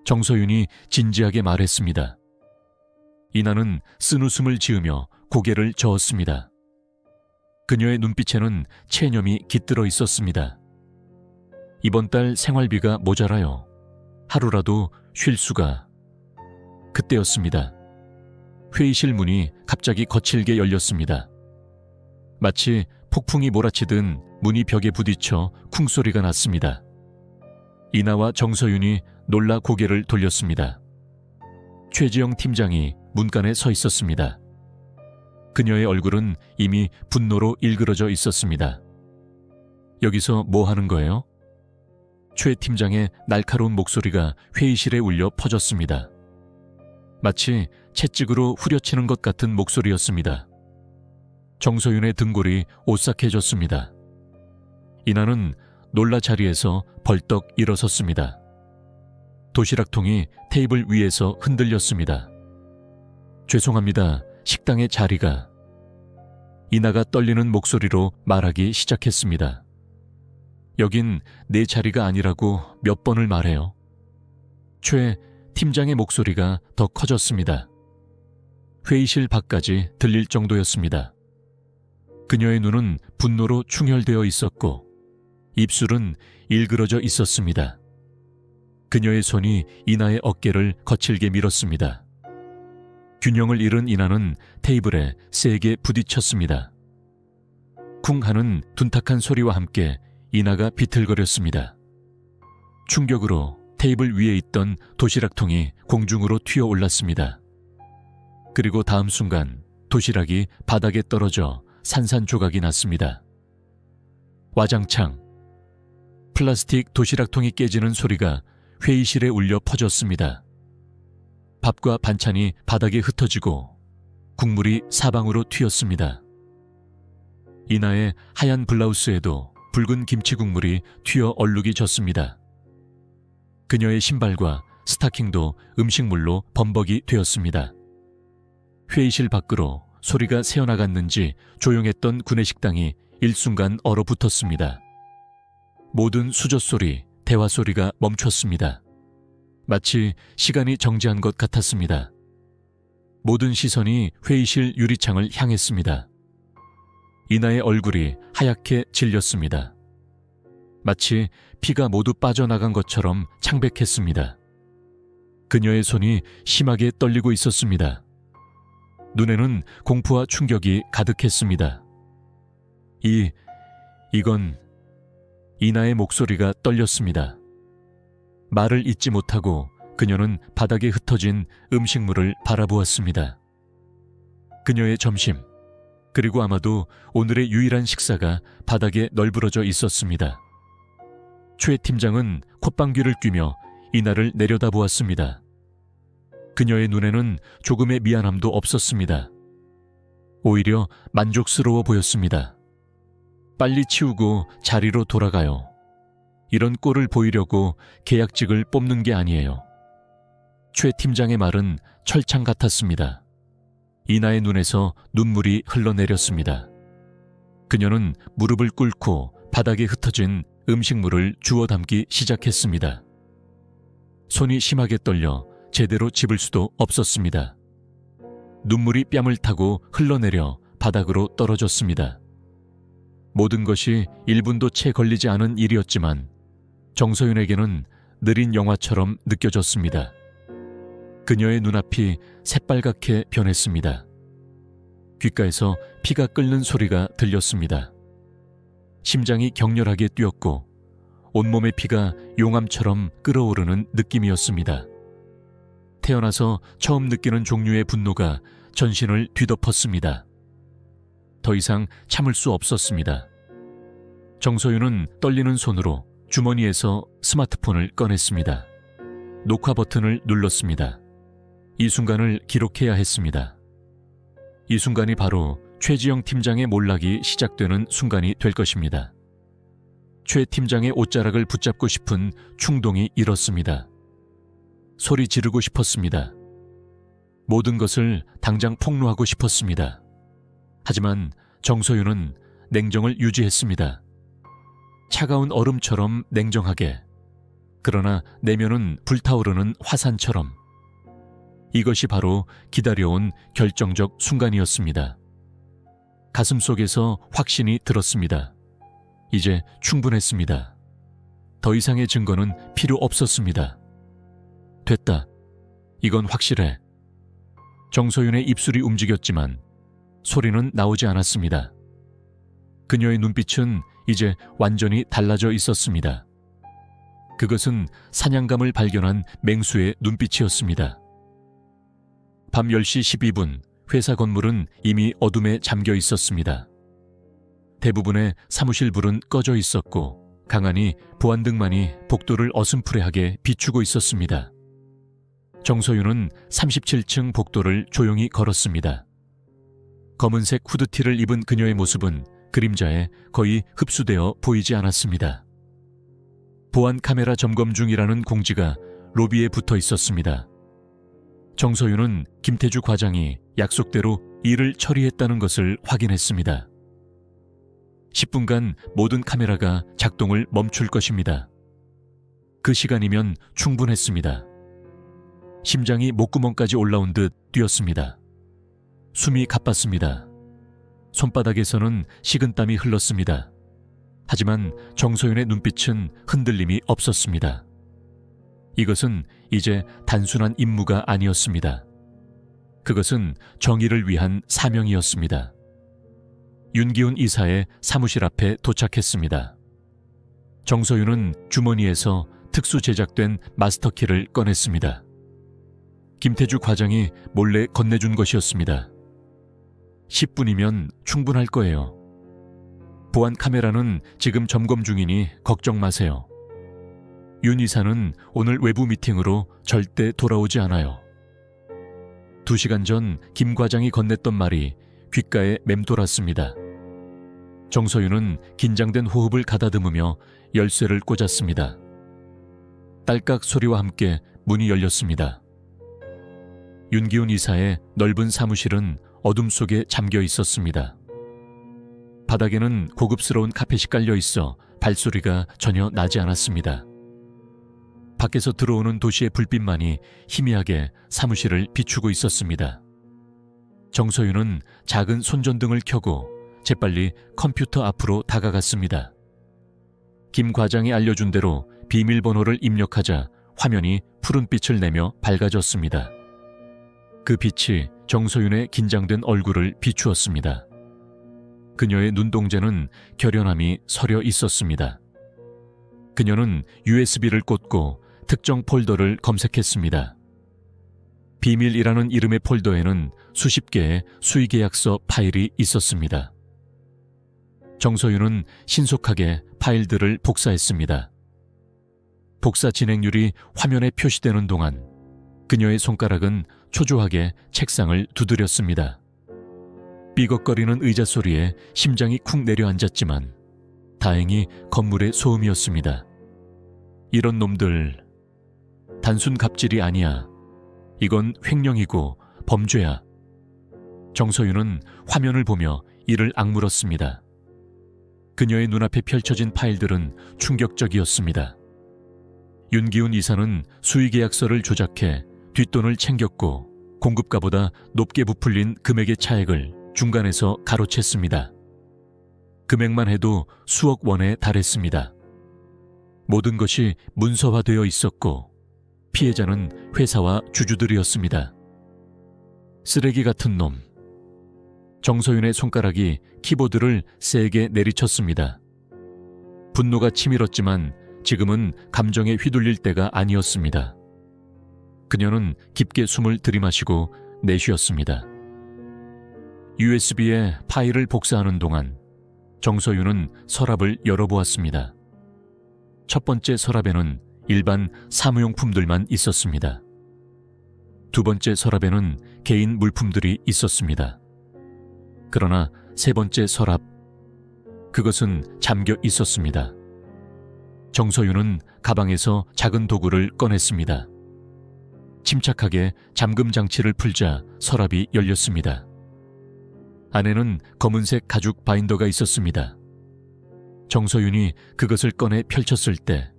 정서윤이 진지하게 말했습니다. 이나는 쓴웃음을 지으며 고개를 저었습니다. 그녀의 눈빛에는 체념이 깃들어 있었습니다. 이번 달 생활비가 모자라요. 하루라도 쉴 수가. 그때였습니다. 회의실 문이 갑자기 거칠게 열렸습니다. 마치 폭풍이 몰아치듯 문이 벽에 부딪혀 쿵소리가 났습니다. 이나와 정서윤이 놀라 고개를 돌렸습니다. 최지영 팀장이 문간에 서 있었습니다. 그녀의 얼굴은 이미 분노로 일그러져 있었습니다. 여기서 뭐 하는 거예요? 최 팀장의 날카로운 목소리가 회의실에 울려 퍼졌습니다. 마치 채찍으로 후려치는 것 같은 목소리였습니다. 정서윤의 등골이 오싹해졌습니다. 이나는 놀라 자리에서 벌떡 일어섰습니다. 도시락통이 테이블 위에서 흔들렸습니다. 죄송합니다. 식당의 자리가. 이나가 떨리는 목소리로 말하기 시작했습니다. 여긴 내 자리가 아니라고 몇 번을 말해요. 최 팀장의 목소리가 더 커졌습니다. 회의실 밖까지 들릴 정도였습니다. 그녀의 눈은 분노로 충혈되어 있었고 입술은 일그러져 있었습니다. 그녀의 손이 이나의 어깨를 거칠게 밀었습니다. 균형을 잃은 이나는 테이블에 세게 부딪혔습니다. 쿵 하는 둔탁한 소리와 함께 이나가 비틀거렸습니다. 충격으로 테이블 위에 있던 도시락통이 공중으로 튀어 올랐습니다. 그리고 다음 순간 도시락이 바닥에 떨어져 산산조각이 났습니다. 와장창. 플라스틱 도시락통이 깨지는 소리가 회의실에 울려 퍼졌습니다. 밥과 반찬이 바닥에 흩어지고 국물이 사방으로 튀었습니다. 이나의 하얀 블라우스에도 붉은 김치 국물이 튀어 얼룩이 졌습니다. 그녀의 신발과 스타킹도 음식물로 범벅이 되었습니다. 회의실 밖으로 소리가 새어나갔는지 조용했던 구내식당이 일순간 얼어붙었습니다. 모든 수저소리, 대화소리가 멈췄습니다. 마치 시간이 정지한 것 같았습니다. 모든 시선이 회의실 유리창을 향했습니다. 이나의 얼굴이 하얗게 질렸습니다. 마치 피가 모두 빠져나간 것처럼 창백했습니다. 그녀의 손이 심하게 떨리고 있었습니다. 눈에는 공포와 충격이 가득했습니다. 이건... 이나의 목소리가 떨렸습니다. 말을 잇지 못하고 그녀는 바닥에 흩어진 음식물을 바라보았습니다. 그녀의 점심, 그리고 아마도 오늘의 유일한 식사가 바닥에 널브러져 있었습니다. 최 팀장은 콧방귀를 뀌며 이나를 내려다보았습니다. 그녀의 눈에는 조금의 미안함도 없었습니다. 오히려 만족스러워 보였습니다. 빨리 치우고 자리로 돌아가요. 이런 꼴을 보이려고 계약직을 뽑는 게 아니에요. 최 팀장의 말은 철창 같았습니다. 이나의 눈에서 눈물이 흘러내렸습니다. 그녀는 무릎을 꿇고 바닥에 흩어진 음식물을 주워 담기 시작했습니다. 손이 심하게 떨려 제대로 집을 수도 없었습니다. 눈물이 뺨을 타고 흘러내려 바닥으로 떨어졌습니다. 모든 것이 1분도 채 걸리지 않은 일이었지만 정서윤에게는 느린 영화처럼 느껴졌습니다. 그녀의 눈앞이 새빨갛게 변했습니다. 귓가에서 피가 끓는 소리가 들렸습니다. 심장이 격렬하게 뛰었고 온몸의 피가 용암처럼 끓어오르는 느낌이었습니다. 태어나서 처음 느끼는 종류의 분노가 전신을 뒤덮었습니다. 더 이상 참을 수 없었습니다. 정서윤은 떨리는 손으로 주머니에서 스마트폰을 꺼냈습니다. 녹화 버튼을 눌렀습니다. 이 순간을 기록해야 했습니다. 이 순간이 바로 최지영 팀장의 몰락이 시작되는 순간이 될 것입니다. 최 팀장의 옷자락을 붙잡고 싶은 충동이 일었습니다. 소리 지르고 싶었습니다. 모든 것을 당장 폭로하고 싶었습니다. 하지만 정서윤은 냉정을 유지했습니다. 차가운 얼음처럼 냉정하게, 그러나 내면은 불타오르는 화산처럼. 이것이 바로 기다려온 결정적 순간이었습니다. 가슴속에서 확신이 들었습니다. 이제 충분했습니다. 더 이상의 증거는 필요 없었습니다. 됐다. 이건 확실해. 정소윤의 입술이 움직였지만 소리는 나오지 않았습니다. 그녀의 눈빛은 이제 완전히 달라져 있었습니다. 그것은 사냥감을 발견한 맹수의 눈빛이었습니다. 밤 10시 12분 회사 건물은 이미 어둠에 잠겨 있었습니다. 대부분의 사무실 불은 꺼져 있었고 강하니 보안등만이 복도를 어슴푸레하게 비추고 있었습니다. 정소윤은 37층 복도를 조용히 걸었습니다. 검은색 후드티를 입은 그녀의 모습은 그림자에 거의 흡수되어 보이지 않았습니다. 보안 카메라 점검 중이라는 공지가 로비에 붙어 있었습니다. 정소윤은 김태주 과장이 약속대로 일을 처리했다는 것을 확인했습니다. 10분간 모든 카메라가 작동을 멈출 것입니다. 그 시간이면 충분했습니다. 심장이 목구멍까지 올라온 듯 뛰었습니다. 숨이 가빴습니다. 손바닥에서는 식은땀이 흘렀습니다. 하지만 정소윤의 눈빛은 흔들림이 없었습니다. 이것은 이제 단순한 임무가 아니었습니다. 그것은 정의를 위한 사명이었습니다. 윤기훈 이사의 사무실 앞에 도착했습니다. 정소윤은 주머니에서 특수 제작된 마스터키를 꺼냈습니다. 김태주 과장이 몰래 건네준 것이었습니다. 10분이면 충분할 거예요. 보안 카메라는 지금 점검 중이니 걱정 마세요. 윤 이사는 오늘 외부 미팅으로 절대 돌아오지 않아요. 2시간 전 김 과장이 건넸던 말이 귓가에 맴돌았습니다. 정소윤은 긴장된 호흡을 가다듬으며 열쇠를 꽂았습니다. 딸깍 소리와 함께 문이 열렸습니다. 윤기훈 이사의 넓은 사무실은 어둠 속에 잠겨 있었습니다. 바닥에는 고급스러운 카펫이 깔려 있어 발소리가 전혀 나지 않았습니다. 밖에서 들어오는 도시의 불빛만이 희미하게 사무실을 비추고 있었습니다. 정소윤은 작은 손전등을 켜고 재빨리 컴퓨터 앞으로 다가갔습니다. 김 과장이 알려준 대로 비밀번호를 입력하자 화면이 푸른빛을 내며 밝아졌습니다. 그 빛이 정소윤의 긴장된 얼굴을 비추었습니다. 그녀의 눈동자는 결연함이 서려 있었습니다. 그녀는 USB를 꽂고 특정 폴더를 검색했습니다. 비밀이라는 이름의 폴더에는 수십 개의 수의계약서 파일이 있었습니다. 정소윤은 신속하게 파일들을 복사했습니다. 복사 진행률이 화면에 표시되는 동안 그녀의 손가락은 초조하게 책상을 두드렸습니다. 삐걱거리는 의자 소리에 심장이 쿵 내려앉았지만 다행히 건물의 소음이었습니다. 이런 놈들, 단순 갑질이 아니야. 이건 횡령이고 범죄야. 정소윤은 화면을 보며 이를 악물었습니다. 그녀의 눈앞에 펼쳐진 파일들은 충격적이었습니다. 윤기훈 이사는 수의계약서를 조작해 뒷돈을 챙겼고 공급가보다 높게 부풀린 금액의 차액을 중간에서 가로챘습니다. 금액만 해도 수억 원에 달했습니다. 모든 것이 문서화되어 있었고 피해자는 회사와 주주들이었습니다. 쓰레기 같은 놈. 정소윤의 손가락이 키보드를 세게 내리쳤습니다. 분노가 치밀었지만 지금은 감정에 휘둘릴 때가 아니었습니다. 그녀는 깊게 숨을 들이마시고 내쉬었습니다. USB에 파일을 복사하는 동안 정소윤은 서랍을 열어보았습니다. 첫 번째 서랍에는 일반 사무용품들만 있었습니다. 두 번째 서랍에는 개인 물품들이 있었습니다. 그러나 세 번째 서랍, 그것은 잠겨 있었습니다. 정소윤은 가방에서 작은 도구를 꺼냈습니다. 침착하게 잠금 장치를 풀자 서랍이 열렸습니다. 안에는 검은색 가죽 바인더가 있었습니다. 정소윤이 그것을 꺼내 펼쳤을 때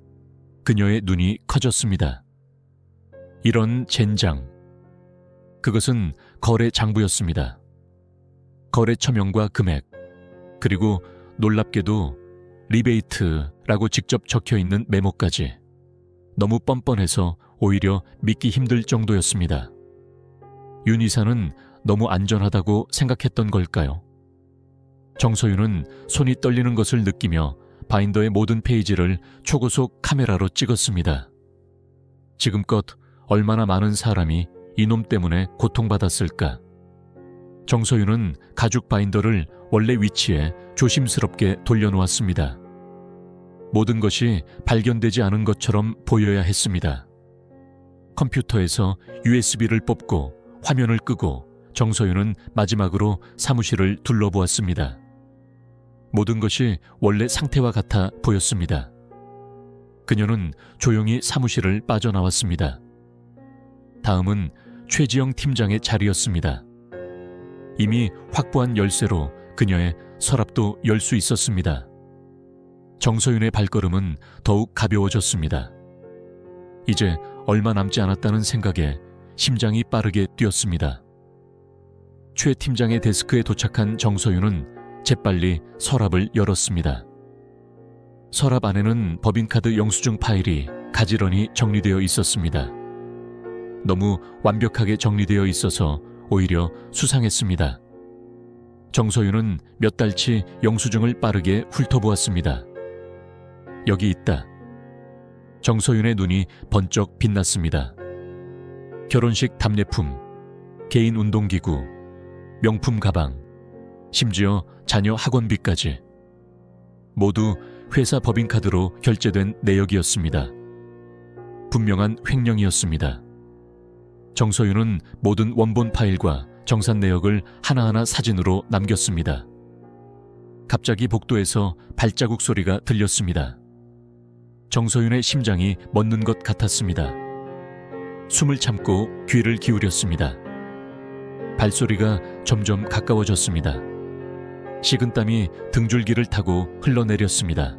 그녀의 눈이 커졌습니다. 이런 젠장, 그것은 거래 장부였습니다. 거래 처명과 금액, 그리고 놀랍게도 리베이트라고 직접 적혀 있는 메모까지. 너무 뻔뻔해서 오히려 믿기 힘들 정도였습니다. 윤 이사는 너무 안전하다고 생각했던 걸까요? 정서윤은 손이 떨리는 것을 느끼며 바인더의 모든 페이지를 초고속 카메라로 찍었습니다. 지금껏 얼마나 많은 사람이 이놈 때문에 고통받았을까? 정서윤은 가죽 바인더를 원래 위치에 조심스럽게 돌려놓았습니다. 모든 것이 발견되지 않은 것처럼 보여야 했습니다. 컴퓨터에서 USB를 뽑고 화면을 끄고 정서윤은 마지막으로 사무실을 둘러보았습니다. 모든 것이 원래 상태와 같아 보였습니다. 그녀는 조용히 사무실을 빠져나왔습니다. 다음은 최지영 팀장의 자리였습니다. 이미 확보한 열쇠로 그녀의 서랍도 열 수 있었습니다. 정서윤의 발걸음은 더욱 가벼워졌습니다. 이제 얼마 남지 않았다는 생각에 심장이 빠르게 뛰었습니다. 최 팀장의 데스크에 도착한 정서윤은 재빨리 서랍을 열었습니다. 서랍 안에는 법인카드 영수증 파일이 가지런히 정리되어 있었습니다. 너무 완벽하게 정리되어 있어서 오히려 수상했습니다. 정서윤은 몇 달치 영수증을 빠르게 훑어보았습니다. 여기 있다. 정서윤의 눈이 번쩍 빛났습니다. 결혼식 답례품, 개인 운동기구, 명품 가방, 심지어 자녀 학원비까지. 모두 회사 법인카드로 결제된 내역이었습니다. 분명한 횡령이었습니다. 정서윤은 모든 원본 파일과 정산 내역을 하나하나 사진으로 남겼습니다. 갑자기 복도에서 발자국 소리가 들렸습니다. 정서윤의 심장이 멎는 것 같았습니다. 숨을 참고 귀를 기울였습니다. 발소리가 점점 가까워졌습니다. 식은땀이 등줄기를 타고 흘러내렸습니다.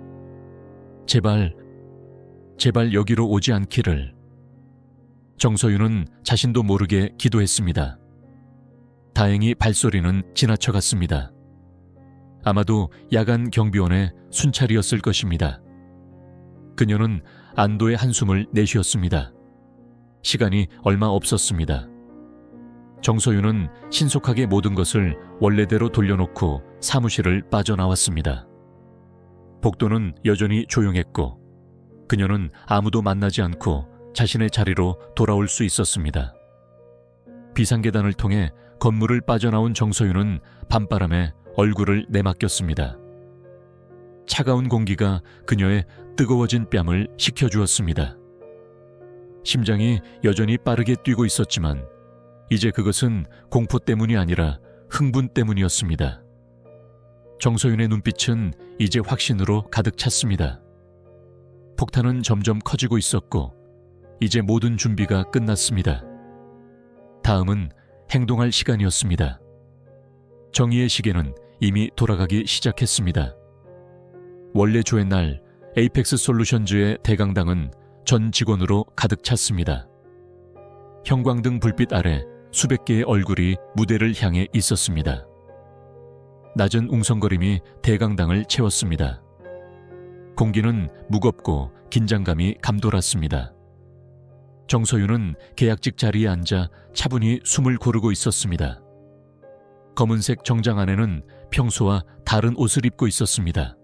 제발 여기로 오지 않기를. 정서윤은 자신도 모르게 기도했습니다. 다행히 발소리는 지나쳐갔습니다. 아마도 야간 경비원의 순찰이었을 것입니다. 그녀는 안도의 한숨을 내쉬었습니다. 시간이 얼마 없었습니다. 정서윤은 신속하게 모든 것을 원래대로 돌려놓고 사무실을 빠져나왔습니다. 복도는 여전히 조용했고 그녀는 아무도 만나지 않고 자신의 자리로 돌아올 수 있었습니다. 비상계단을 통해 건물을 빠져나온 정서윤은 밤바람에 얼굴을 내맡겼습니다. 차가운 공기가 그녀의 뜨거워진 뺨을 식혀주었습니다. 심장이 여전히 빠르게 뛰고 있었지만 이제 그것은 공포 때문이 아니라 흥분 때문이었습니다. 정서윤의 눈빛은 이제 확신으로 가득 찼습니다. 폭탄은 점점 커지고 있었고 이제 모든 준비가 끝났습니다. 다음은 행동할 시간이었습니다. 정의의 시계는 이미 돌아가기 시작했습니다. 원래 조의 날 에이펙스 솔루션즈의 대강당은 전 직원으로 가득 찼습니다. 형광등 불빛 아래 수백 개의 얼굴이 무대를 향해 있었습니다. 낮은 웅성거림이 대강당을 채웠습니다. 공기는 무겁고 긴장감이 감돌았습니다. 정서윤은 계약직 자리에 앉아 차분히 숨을 고르고 있었습니다. 검은색 정장 안에는 평소와 다른 옷을 입고 있었습니다.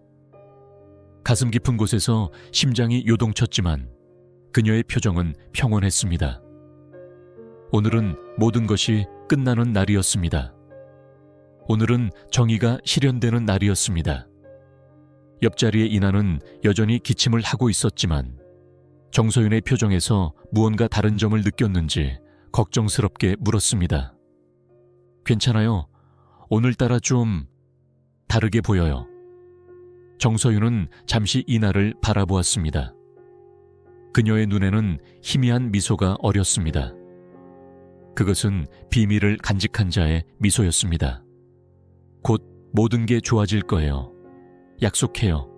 가슴 깊은 곳에서 심장이 요동쳤지만 그녀의 표정은 평온했습니다. 오늘은 모든 것이 끝나는 날이었습니다. 오늘은 정의가 실현되는 날이었습니다. 옆자리의 이나는 여전히 기침을 하고 있었지만 정서윤의 표정에서 무언가 다른 점을 느꼈는지 걱정스럽게 물었습니다. 괜찮아요. 오늘따라 좀 다르게 보여요. 정서윤은 잠시 이나를 바라보았습니다. 그녀의 눈에는 희미한 미소가 어렸습니다. 그것은 비밀을 간직한 자의 미소였습니다. 곧 모든 게 좋아질 거예요. 약속해요.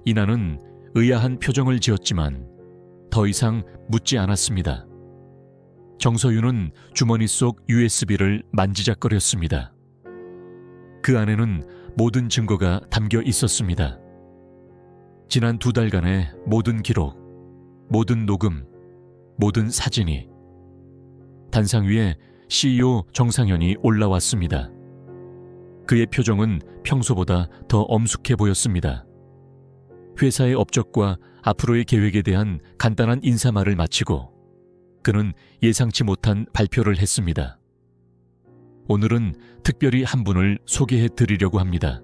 이나는 의아한 표정을 지었지만 더 이상 묻지 않았습니다. 정서윤은 주머니 속 USB를 만지작거렸습니다. 그 안에는 모든 증거가 담겨 있었습니다. 지난 2달간의 모든 기록, 모든 녹음, 모든 사진이. 단상 위에 CEO 정상현이 올라왔습니다. 그의 표정은 평소보다 더 엄숙해 보였습니다. 회사의 업적과 앞으로의 계획에 대한 간단한 인사말을 마치고 그는 예상치 못한 발표를 했습니다. 오늘은 특별히 한 분을 소개해 드리려고 합니다.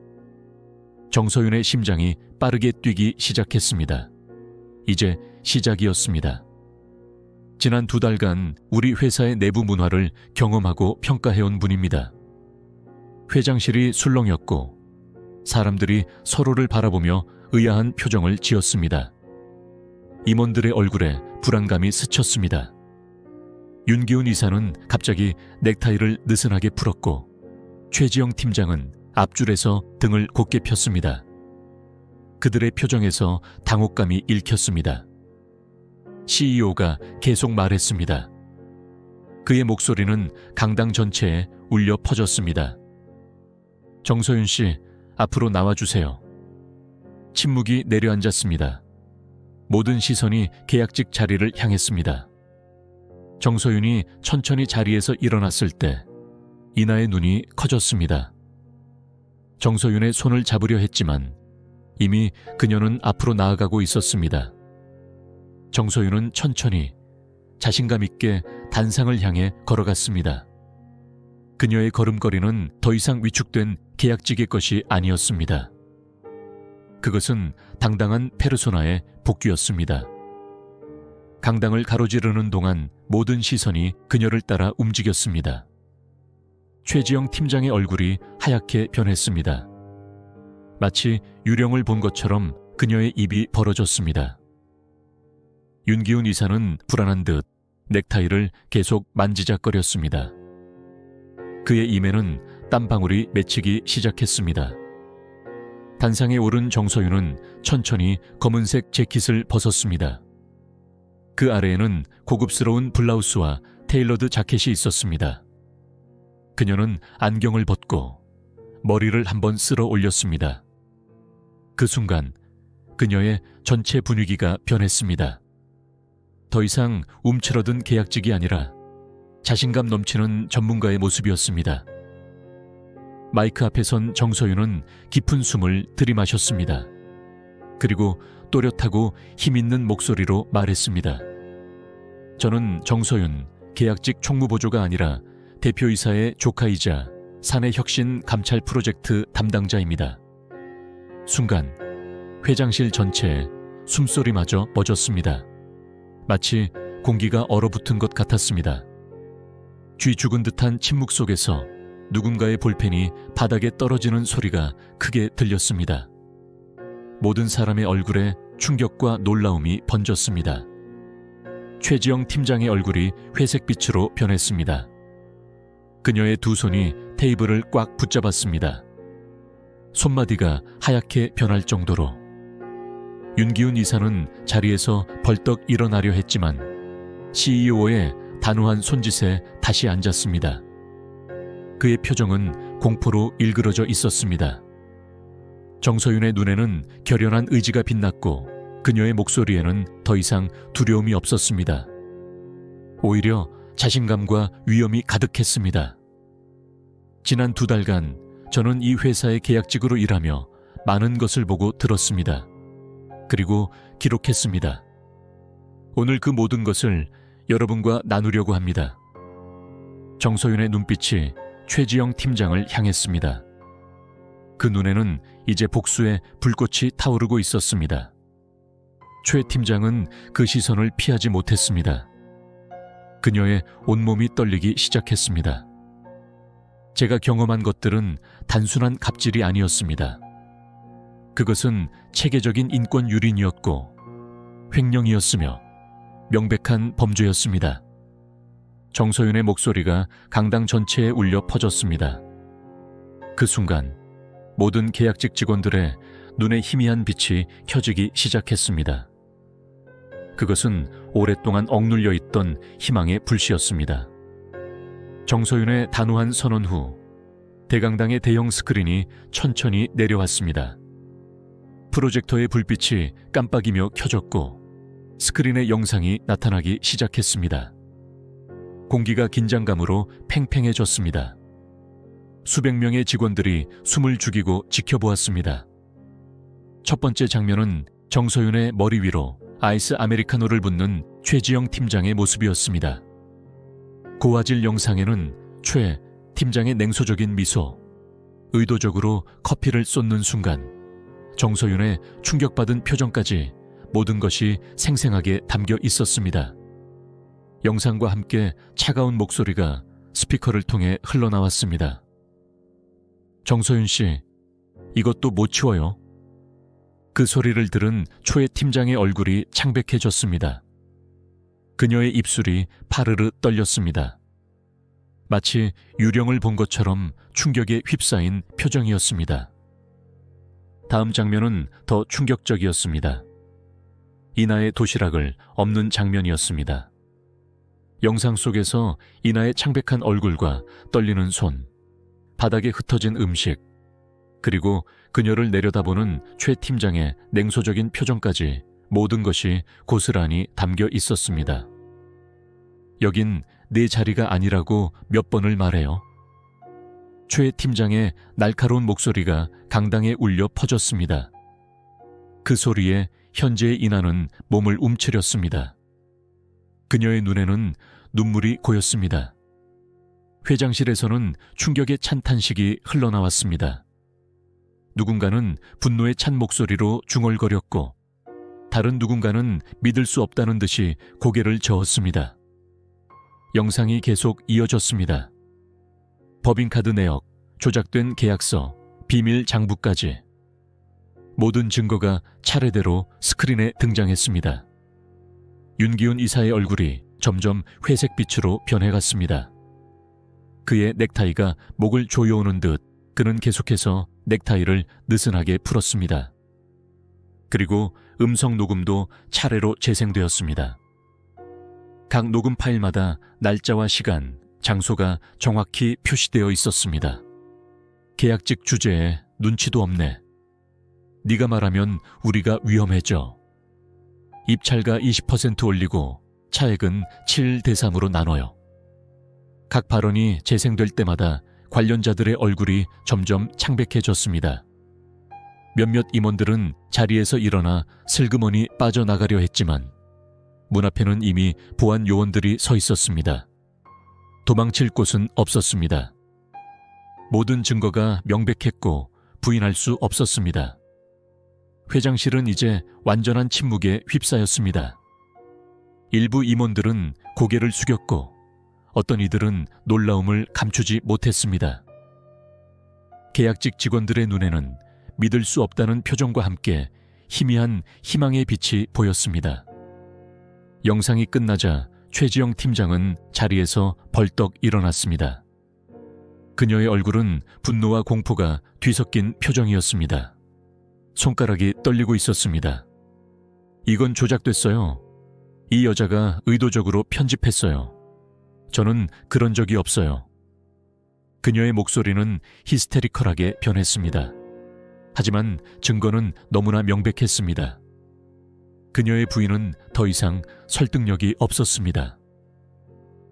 정서윤의 심장이 빠르게 뛰기 시작했습니다. 이제 시작이었습니다. 지난 2달간 우리 회사의 내부 문화를 경험하고 평가해온 분입니다. 회장실이 술렁였고 사람들이 서로를 바라보며 의아한 표정을 지었습니다. 임원들의 얼굴에 불안감이 스쳤습니다. 윤기훈 이사는 갑자기 넥타이를 느슨하게 풀었고 최지영 팀장은 앞줄에서 등을 곧게 폈습니다. 그들의 표정에서 당혹감이 읽혔습니다. CEO가 계속 말했습니다. 그의 목소리는 강당 전체에 울려 퍼졌습니다. 정서윤 씨, 앞으로 나와주세요. 침묵이 내려앉았습니다. 모든 시선이 계약직 자리를 향했습니다. 정서윤이 천천히 자리에서 일어났을 때 이나의 눈이 커졌습니다. 정서윤의 손을 잡으려 했지만 이미 그녀는 앞으로 나아가고 있었습니다. 정서윤은 천천히 자신감 있게 단상을 향해 걸어갔습니다. 그녀의 걸음걸이는 더 이상 위축된 계약직의 것이 아니었습니다. 그것은 당당한 페르소나의 복귀였습니다. 강당을 가로지르는 동안 모든 시선이 그녀를 따라 움직였습니다. 최지영 팀장의 얼굴이 하얗게 변했습니다. 마치 유령을 본 것처럼 그녀의 입이 벌어졌습니다. 윤기훈 이사는 불안한 듯 넥타이를 계속 만지작거렸습니다. 그의 입에는 땀방울이 맺히기 시작했습니다. 단상에 오른 정서윤은 천천히 검은색 재킷을 벗었습니다. 그 아래에는 고급스러운 블라우스와 테일러드 자켓이 있었습니다. 그녀는 안경을 벗고 머리를 한번 쓸어 올렸습니다. 그 순간 그녀의 전체 분위기가 변했습니다. 더 이상 움츠러든 계약직이 아니라 자신감 넘치는 전문가의 모습이었습니다. 마이크 앞에 선 정서윤은 깊은 숨을 들이마셨습니다. 그리고 또렷하고 힘있는 목소리로 말했습니다. 저는 정서윤, 계약직 총무보조가 아니라 대표이사의 조카이자 사내혁신 감찰 프로젝트 담당자입니다. 순간 회장실 전체에 숨소리마저 멎었습니다. 마치 공기가 얼어붙은 것 같았습니다. 쥐 죽은 듯한 침묵 속에서 누군가의 볼펜이 바닥에 떨어지는 소리가 크게 들렸습니다. 모든 사람의 얼굴에 충격과 놀라움이 번졌습니다. 최지영 팀장의 얼굴이 회색빛으로 변했습니다. 그녀의 두 손이 테이블을 꽉 붙잡았습니다. 손마디가 하얗게 변할 정도로. 윤기훈 이사는 자리에서 벌떡 일어나려 했지만 CEO의 단호한 손짓에 다시 앉았습니다. 그의 표정은 공포로 일그러져 있었습니다. 정서윤의 눈에는 결연한 의지가 빛났고 그녀의 목소리에는 더 이상 두려움이 없었습니다. 오히려 자신감과 위엄이 가득했습니다. 지난 2달간 저는 이 회사의 계약직으로 일하며 많은 것을 보고 들었습니다. 그리고 기록했습니다. 오늘 그 모든 것을 여러분과 나누려고 합니다. 정서윤의 눈빛이 최지영 팀장을 향했습니다. 그 눈에는 이제 복수의 불꽃이 타오르고 있었습니다. 최 팀장은 그 시선을 피하지 못했습니다. 그녀의 온몸이 떨리기 시작했습니다. 제가 경험한 것들은 단순한 갑질이 아니었습니다. 그것은 체계적인 인권 유린이었고 횡령이었으며 명백한 범죄였습니다. 정서윤의 목소리가 강당 전체에 울려 퍼졌습니다. 그 순간 모든 계약직 직원들의 눈에 희미한 빛이 켜지기 시작했습니다. 그것은 오랫동안 억눌려 있던 희망의 불씨였습니다. 정서윤의 단호한 선언 후 대강당의 대형 스크린이 천천히 내려왔습니다. 프로젝터의 불빛이 깜빡이며 켜졌고 스크린의 영상이 나타나기 시작했습니다. 공기가 긴장감으로 팽팽해졌습니다. 수백 명의 직원들이 숨을 죽이고 지켜보았습니다. 첫 번째 장면은 정서윤의 머리 위로 아이스 아메리카노를 붓는 최지영 팀장의 모습이었습니다. 고화질 영상에는 최 팀장의 냉소적인 미소, 의도적으로 커피를 쏟는 순간, 정서윤의 충격받은 표정까지 모든 것이 생생하게 담겨 있었습니다. 영상과 함께 차가운 목소리가 스피커를 통해 흘러나왔습니다. 정서윤 씨, 이것도 못 치워요. 그 소리를 들은 초의 팀장의 얼굴이 창백해졌습니다. 그녀의 입술이 파르르 떨렸습니다. 마치 유령을 본 것처럼 충격에 휩싸인 표정이었습니다. 다음 장면은 더 충격적이었습니다. 이나의 도시락을 엎는 장면이었습니다. 영상 속에서 이나의 창백한 얼굴과 떨리는 손, 바닥에 흩어진 음식, 그리고 그녀를 내려다보는 최 팀장의 냉소적인 표정까지 모든 것이 고스란히 담겨 있었습니다. 여긴 내 자리가 아니라고 몇 번을 말해요. 최 팀장의 날카로운 목소리가 강당에 울려 퍼졌습니다. 그 소리에 현재의 이나는 몸을 움츠렸습니다. 그녀의 눈에는 눈물이 고였습니다. 회장실에서는 충격의 찬 탄식이 흘러나왔습니다. 누군가는 분노에 찬 목소리로 중얼거렸고 다른 누군가는 믿을 수 없다는 듯이 고개를 저었습니다. 영상이 계속 이어졌습니다. 법인카드 내역, 조작된 계약서, 비밀 장부까지 모든 증거가 차례대로 스크린에 등장했습니다. 윤기훈 이사의 얼굴이 점점 회색빛으로 변해갔습니다. 그의 넥타이가 목을 조여오는 듯 그는 계속해서 넥타이를 느슨하게 풀었습니다. 그리고 음성 녹음도 차례로 재생되었습니다. 각 녹음 파일마다 날짜와 시간, 장소가 정확히 표시되어 있었습니다. 계약직 주제에 눈치도 없네. 네가 말하면 우리가 위험해져. 입찰가 20% 올리고 차액은 7대3으로 나눠요. 각 발언이 재생될 때마다 관련자들의 얼굴이 점점 창백해졌습니다. 몇몇 임원들은 자리에서 일어나 슬그머니 빠져나가려 했지만 문 앞에는 이미 보안 요원들이 서 있었습니다. 도망칠 곳은 없었습니다. 모든 증거가 명백했고 부인할 수 없었습니다. 회장실은 이제 완전한 침묵에 휩싸였습니다. 일부 임원들은 고개를 숙였고 어떤 이들은 놀라움을 감추지 못했습니다. 계약직 직원들의 눈에는 믿을 수 없다는 표정과 함께 희미한 희망의 빛이 보였습니다. 영상이 끝나자 최지영 팀장은 자리에서 벌떡 일어났습니다. 그녀의 얼굴은 분노와 공포가 뒤섞인 표정이었습니다. 손가락이 떨리고 있었습니다. 이건 조작됐어요. 이 여자가 의도적으로 편집했어요. 저는 그런 적이 없어요. 그녀의 목소리는 히스테리컬하게 변했습니다. 하지만 증거는 너무나 명백했습니다. 그녀의 부인은 더 이상 설득력이 없었습니다.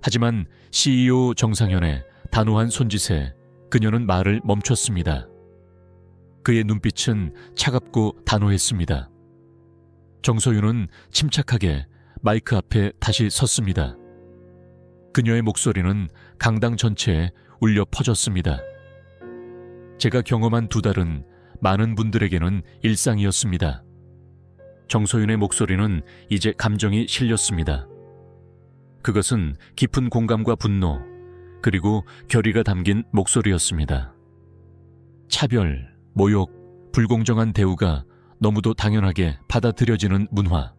하지만 CEO 정상현의 단호한 손짓에 그녀는 말을 멈췄습니다. 그의 눈빛은 차갑고 단호했습니다. 정서윤은 침착하게 마이크 앞에 다시 섰습니다. 그녀의 목소리는 강당 전체에 울려 퍼졌습니다. 제가 경험한 2달은 많은 분들에게는 일상이었습니다. 정서윤의 목소리는 이제 감정이 실렸습니다. 그것은 깊은 공감과 분노, 그리고 결의가 담긴 목소리였습니다. 차별, 모욕, 불공정한 대우가 너무도 당연하게 받아들여지는 문화.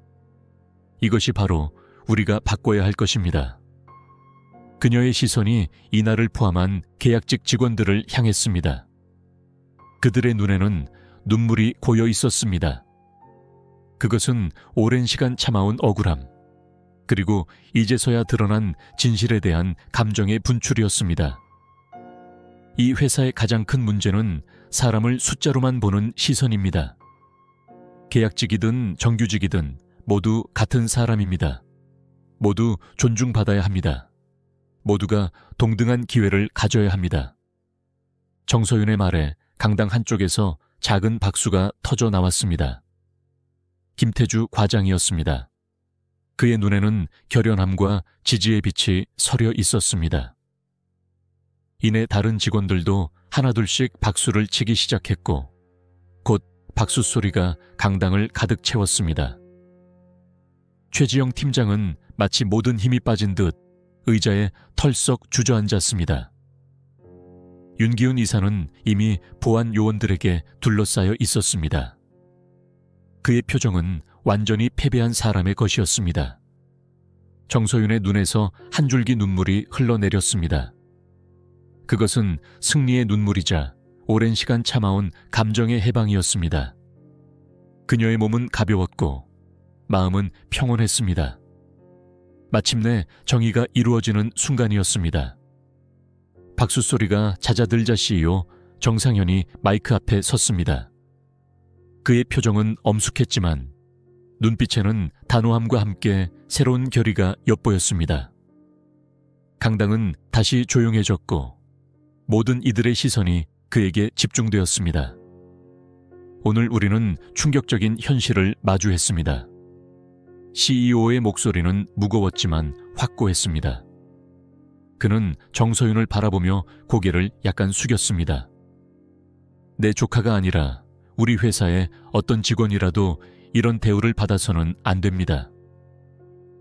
이것이 바로 우리가 바꿔야 할 것입니다. 그녀의 시선이 이나를 포함한 계약직 직원들을 향했습니다. 그들의 눈에는 눈물이 고여 있었습니다. 그것은 오랜 시간 참아온 억울함, 그리고 이제서야 드러난 진실에 대한 감정의 분출이었습니다. 이 회사의 가장 큰 문제는 사람을 숫자로만 보는 시선입니다. 계약직이든 정규직이든 모두 같은 사람입니다. 모두 존중받아야 합니다. 모두가 동등한 기회를 가져야 합니다. 정서윤의 말에 강당 한쪽에서 작은 박수가 터져 나왔습니다. 김태주 과장이었습니다. 그의 눈에는 결연함과 지지의 빛이 서려 있었습니다. 이내 다른 직원들도 하나둘씩 박수를 치기 시작했고 곧 박수 소리가 강당을 가득 채웠습니다. 최지영 팀장은 마치 모든 힘이 빠진 듯 의자에 털썩 주저앉았습니다. 윤기훈 이사는 이미 보안 요원들에게 둘러싸여 있었습니다. 그의 표정은 완전히 패배한 사람의 것이었습니다. 정서윤의 눈에서 한 줄기 눈물이 흘러내렸습니다. 그것은 승리의 눈물이자 오랜 시간 참아온 감정의 해방이었습니다. 그녀의 몸은 가벼웠고 마음은 평온했습니다. 마침내 정의가 이루어지는 순간이었습니다. 박수 소리가 잦아들자 CEO 정상현이 마이크 앞에 섰습니다. 그의 표정은 엄숙했지만 눈빛에는 단호함과 함께 새로운 결의가 엿보였습니다. 강당은 다시 조용해졌고 모든 이들의 시선이 그에게 집중되었습니다. 오늘 우리는 충격적인 현실을 마주했습니다. CEO의 목소리는 무거웠지만 확고했습니다. 그는 정서윤을 바라보며 고개를 약간 숙였습니다. 내 조카가 아니라 우리 회사의 어떤 직원이라도 이런 대우를 받아서는 안 됩니다.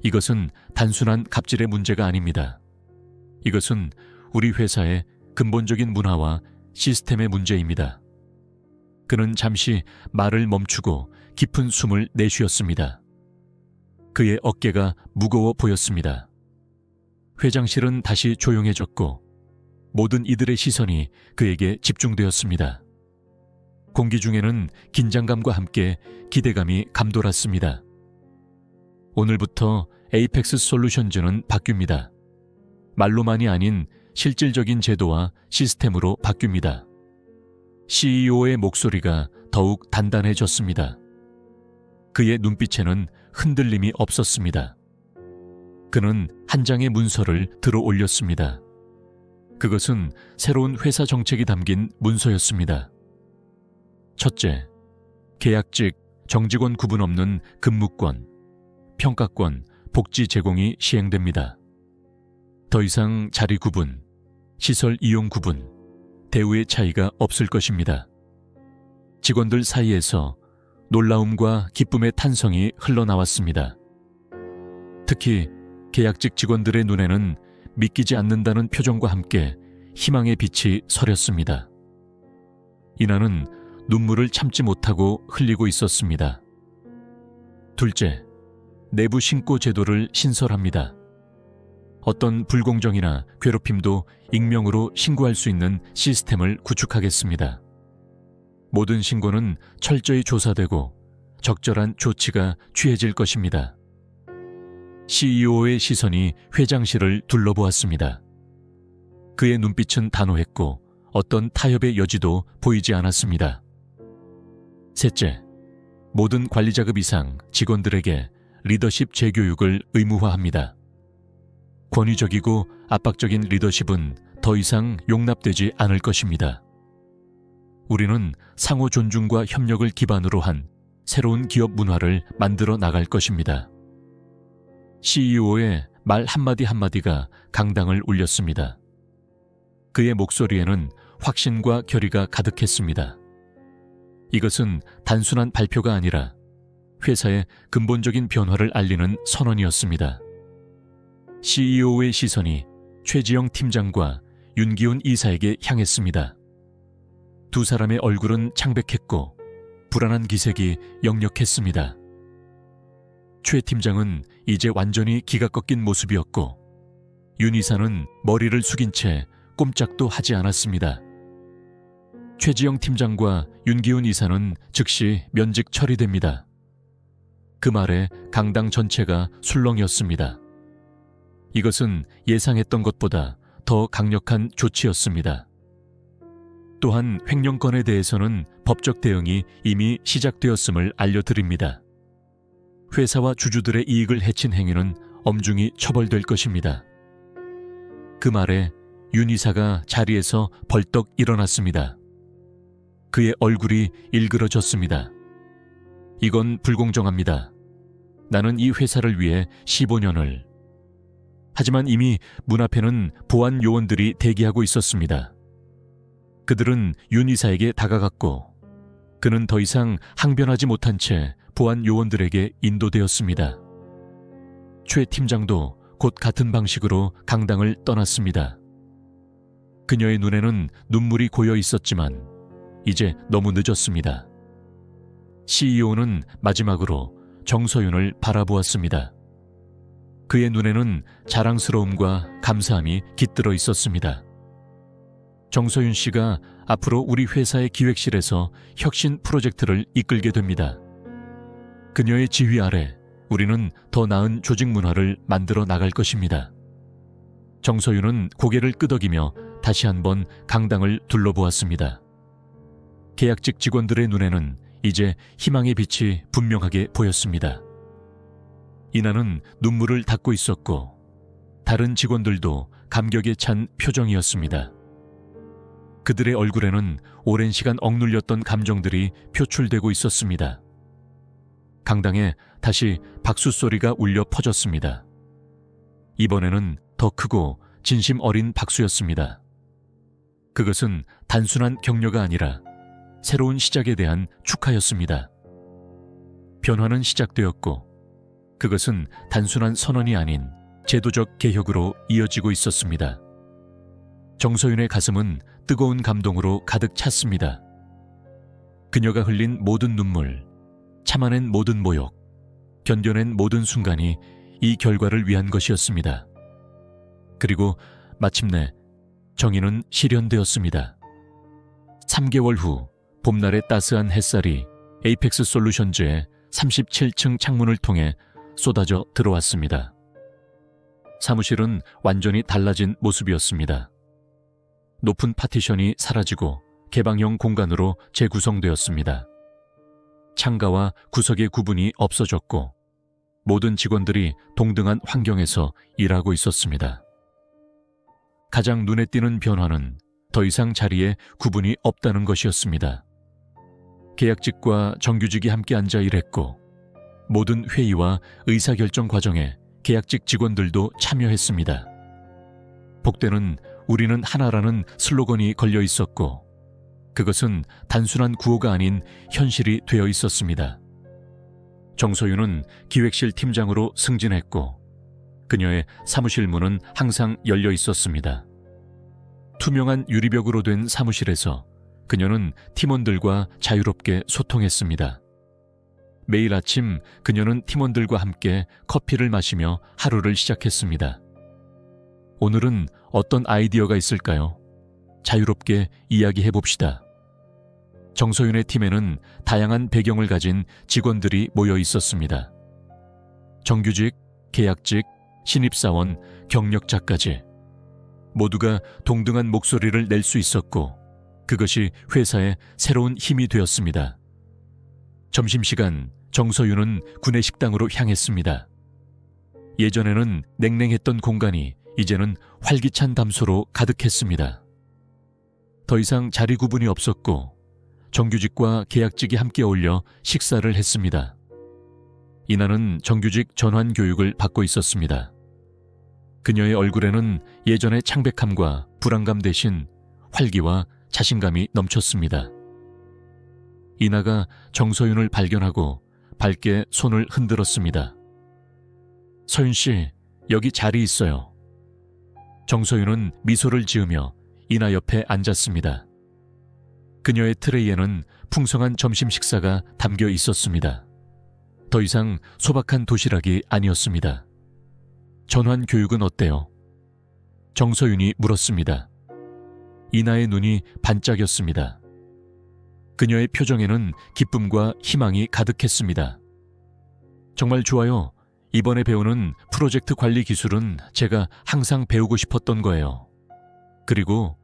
이것은 단순한 갑질의 문제가 아닙니다. 이것은 우리 회사의 근본적인 문화와 시스템의 문제입니다. 그는 잠시 말을 멈추고 깊은 숨을 내쉬었습니다. 그의 어깨가 무거워 보였습니다. 회장실은 다시 조용해졌고 모든 이들의 시선이 그에게 집중되었습니다. 공기 중에는 긴장감과 함께 기대감이 감돌았습니다. 오늘부터 에이펙스 솔루션즈는 바뀝니다. 말로만이 아닌 실질적인 제도와 시스템으로 바뀝니다. CEO의 목소리가 더욱 단단해졌습니다. 그의 눈빛에는 흔들림이 없었습니다. 그는 한 장의 문서를 들어 올렸습니다. 그것은 새로운 회사 정책이 담긴 문서였습니다. 첫째, 계약직, 정직원 구분 없는 근무권, 평가권, 복지 제공이 시행됩니다. 더 이상 자리 구분, 시설 이용 구분, 대우의 차이가 없을 것입니다. 직원들 사이에서 놀라움과 기쁨의 탄성이 흘러나왔습니다. 특히 계약직 직원들의 눈에는 믿기지 않는다는 표정과 함께 희망의 빛이 서렸습니다. 이나는 눈물을 참지 못하고 흘리고 있었습니다. 둘째, 내부 신고 제도를 신설합니다. 어떤 불공정이나 괴롭힘도 익명으로 신고할 수 있는 시스템을 구축하겠습니다. 모든 신고는 철저히 조사되고 적절한 조치가 취해질 것입니다. CEO의 시선이 회장실을 둘러보았습니다. 그의 눈빛은 단호했고 어떤 타협의 여지도 보이지 않았습니다. 셋째, 모든 관리자급 이상 직원들에게 리더십 재교육을 의무화합니다. 권위적이고 압박적인 리더십은 더 이상 용납되지 않을 것입니다. 우리는 상호 존중과 협력을 기반으로 한 새로운 기업 문화를 만들어 나갈 것입니다. CEO의 말 한마디 한마디가 강당을 울렸습니다. 그의 목소리에는 확신과 결의가 가득했습니다. 이것은 단순한 발표가 아니라 회사의 근본적인 변화를 알리는 선언이었습니다. CEO의 시선이 최지영 팀장과 윤기훈 이사에게 향했습니다. 두 사람의 얼굴은 창백했고 불안한 기색이 역력했습니다. 최 팀장은 이제 완전히 기가 꺾인 모습이었고 윤 이사는 머리를 숙인 채 꼼짝도 하지 않았습니다. 최지영 팀장과 윤기훈 이사는 즉시 면직 처리됩니다. 그 말에 강당 전체가 술렁이었습니다. 이것은 예상했던 것보다 더 강력한 조치였습니다. 또한 횡령건에 대해서는 법적 대응이 이미 시작되었음을 알려드립니다. 회사와 주주들의 이익을 해친 행위는 엄중히 처벌될 것입니다. 그 말에 윤 이사가 자리에서 벌떡 일어났습니다. 그의 얼굴이 일그러졌습니다. 이건 불공정합니다. 나는 이 회사를 위해 15년을. 하지만 이미 문 앞에는 보안 요원들이 대기하고 있었습니다. 그들은 윤 이사에게 다가갔고 그는 더 이상 항변하지 못한 채 보안 요원들에게 인도되었습니다. 최 팀장도 곧 같은 방식으로 강당을 떠났습니다. 그녀의 눈에는 눈물이 고여 있었지만 이제 너무 늦었습니다. CEO는 마지막으로 정서윤을 바라보았습니다. 그의 눈에는 자랑스러움과 감사함이 깃들어 있었습니다. 정서윤 씨가 앞으로 우리 회사의 기획실에서 혁신 프로젝트를 이끌게 됩니다. 그녀의 지휘 아래 우리는 더 나은 조직 문화를 만들어 나갈 것입니다. 정서윤은 고개를 끄덕이며 다시 한번 강당을 둘러보았습니다. 계약직 직원들의 눈에는 이제 희망의 빛이 분명하게 보였습니다. 이나는 눈물을 닦고 있었고 다른 직원들도 감격에 찬 표정이었습니다. 그들의 얼굴에는 오랜 시간 억눌렸던 감정들이 표출되고 있었습니다. 강당에 다시 박수 소리가 울려 퍼졌습니다. 이번에는 더 크고 진심 어린 박수였습니다. 그것은 단순한 격려가 아니라 새로운 시작에 대한 축하였습니다. 변화는 시작되었고 그것은 단순한 선언이 아닌 제도적 개혁으로 이어지고 있었습니다. 정서윤의 가슴은 뜨거운 감동으로 가득 찼습니다. 그녀가 흘린 모든 눈물, 참아낸 모든 모욕, 견뎌낸 모든 순간이 이 결과를 위한 것이었습니다. 그리고 마침내 정의는 실현되었습니다. 3개월 후 봄날의 따스한 햇살이 에이펙스 솔루션즈의 37층 창문을 통해 쏟아져 들어왔습니다. 사무실은 완전히 달라진 모습이었습니다. 높은 파티션이 사라지고 개방형 공간으로 재구성되었습니다. 창가와 구석의 구분이 없어졌고 모든 직원들이 동등한 환경에서 일하고 있었습니다. 가장 눈에 띄는 변화는 더 이상 자리에 구분이 없다는 것이었습니다. 계약직과 정규직이 함께 앉아 일했고 모든 회의와 의사결정 과정에 계약직 직원들도 참여했습니다. 복대는 우리는 하나라는 슬로건이 걸려 있었고 그것은 단순한 구호가 아닌 현실이 되어 있었습니다. 정서윤은 기획실 팀장으로 승진했고 그녀의 사무실 문은 항상 열려 있었습니다. 투명한 유리벽으로 된 사무실에서 그녀는 팀원들과 자유롭게 소통했습니다. 매일 아침 그녀는 팀원들과 함께 커피를 마시며 하루를 시작했습니다. 오늘은 어떤 아이디어가 있을까요? 자유롭게 이야기해봅시다. 정서윤의 팀에는 다양한 배경을 가진 직원들이 모여 있었습니다. 정규직, 계약직, 신입사원, 경력자까지 모두가 동등한 목소리를 낼 수 있었고 그것이 회사의 새로운 힘이 되었습니다. 점심시간 정서윤은 구내식당으로 향했습니다. 예전에는 냉랭했던 공간이 이제는 활기찬 담소로 가득했습니다. 더 이상 자리 구분이 없었고 정규직과 계약직이 함께 어울려 식사를 했습니다. 이나는 정규직 전환 교육을 받고 있었습니다. 그녀의 얼굴에는 예전의 창백함과 불안감 대신 활기와 자신감이 넘쳤습니다. 이나가 정서윤을 발견하고 밝게 손을 흔들었습니다. 서윤 씨, 여기 자리 있어요. 정서윤은 미소를 지으며 이나 옆에 앉았습니다. 그녀의 트레이에는 풍성한 점심 식사가 담겨 있었습니다. 더 이상 소박한 도시락이 아니었습니다. 전환 교육은 어때요? 정서윤이 물었습니다. 이나의 눈이 반짝였습니다. 그녀의 표정에는 기쁨과 희망이 가득했습니다. 정말 좋아요. 이번에 배우는 프로젝트 관리 기술은 제가 항상 배우고 싶었던 거예요. 그리고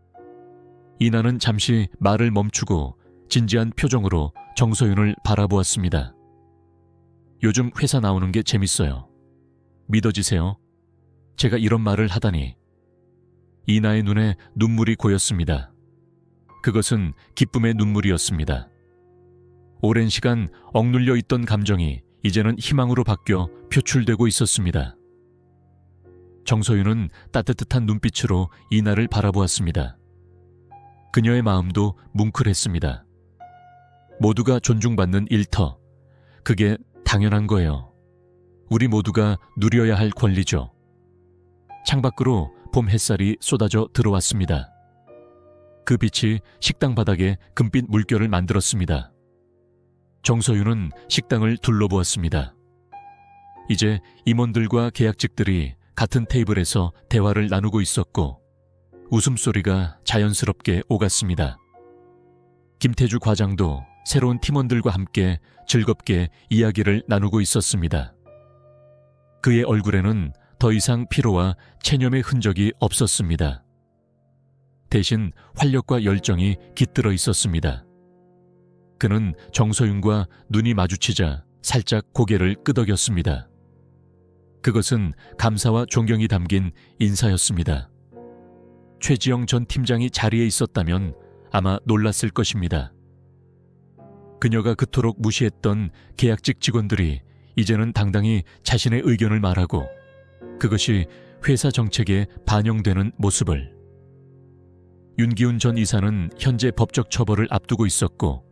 이나는 잠시 말을 멈추고 진지한 표정으로 정서윤을 바라보았습니다. 요즘 회사 나오는 게 재밌어요. 믿어지세요? 제가 이런 말을 하다니. 이나의 눈에 눈물이 고였습니다. 그것은 기쁨의 눈물이었습니다. 오랜 시간 억눌려 있던 감정이 이제는 희망으로 바뀌어 표출되고 있었습니다. 정서윤은 따뜻한 눈빛으로 이나를 바라보았습니다. 그녀의 마음도 뭉클했습니다. 모두가 존중받는 일터. 그게 당연한 거예요. 우리 모두가 누려야 할 권리죠. 창밖으로 봄 햇살이 쏟아져 들어왔습니다. 그 빛이 식당 바닥에 금빛 물결을 만들었습니다. 정서윤은 식당을 둘러보았습니다. 이제 임원들과 계약직들이 같은 테이블에서 대화를 나누고 있었고 웃음소리가 자연스럽게 오갔습니다. 김태주 과장도 새로운 팀원들과 함께 즐겁게 이야기를 나누고 있었습니다. 그의 얼굴에는 더 이상 피로와 체념의 흔적이 없었습니다. 대신 활력과 열정이 깃들어 있었습니다. 그는 정서윤과 눈이 마주치자 살짝 고개를 끄덕였습니다. 그것은 감사와 존경이 담긴 인사였습니다. 최지영 전 팀장이 자리에 있었다면 아마 놀랐을 것입니다. 그녀가 그토록 무시했던 계약직 직원들이 이제는 당당히 자신의 의견을 말하고 그것이 회사 정책에 반영되는 모습을. 윤기훈 전 이사는 현재 법적 처벌을 앞두고 있었고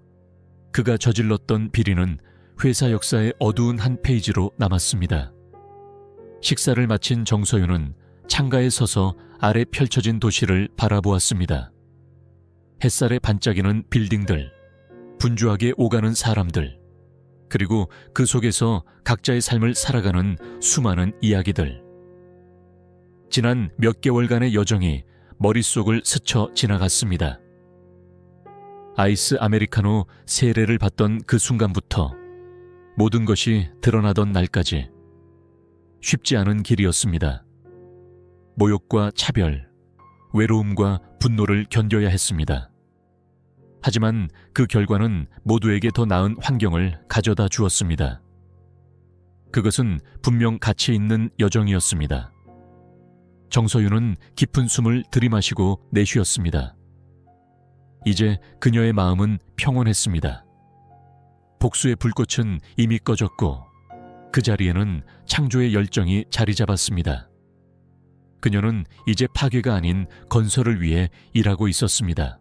그가 저질렀던 비리는 회사 역사의 어두운 한 페이지로 남았습니다. 식사를 마친 정서윤은 창가에 서서 아래 펼쳐진 도시를 바라보았습니다. 햇살에 반짝이는 빌딩들, 분주하게 오가는 사람들, 그리고 그 속에서 각자의 삶을 살아가는 수많은 이야기들. 지난 몇 개월간의 여정이 머릿속을 스쳐 지나갔습니다. 아이스 아메리카노 세례를 받던 그 순간부터 모든 것이 드러나던 날까지 쉽지 않은 길이었습니다. 모욕과 차별, 외로움과 분노를 견뎌야 했습니다. 하지만 그 결과는 모두에게 더 나은 환경을 가져다 주었습니다. 그것은 분명 가치 있는 여정이었습니다. 정서윤은 깊은 숨을 들이마시고 내쉬었습니다. 이제 그녀의 마음은 평온했습니다. 복수의 불꽃은 이미 꺼졌고 그 자리에는 창조의 열정이 자리 잡았습니다. 그녀는 이제 파괴가 아닌 건설을 위해 일하고 있었습니다.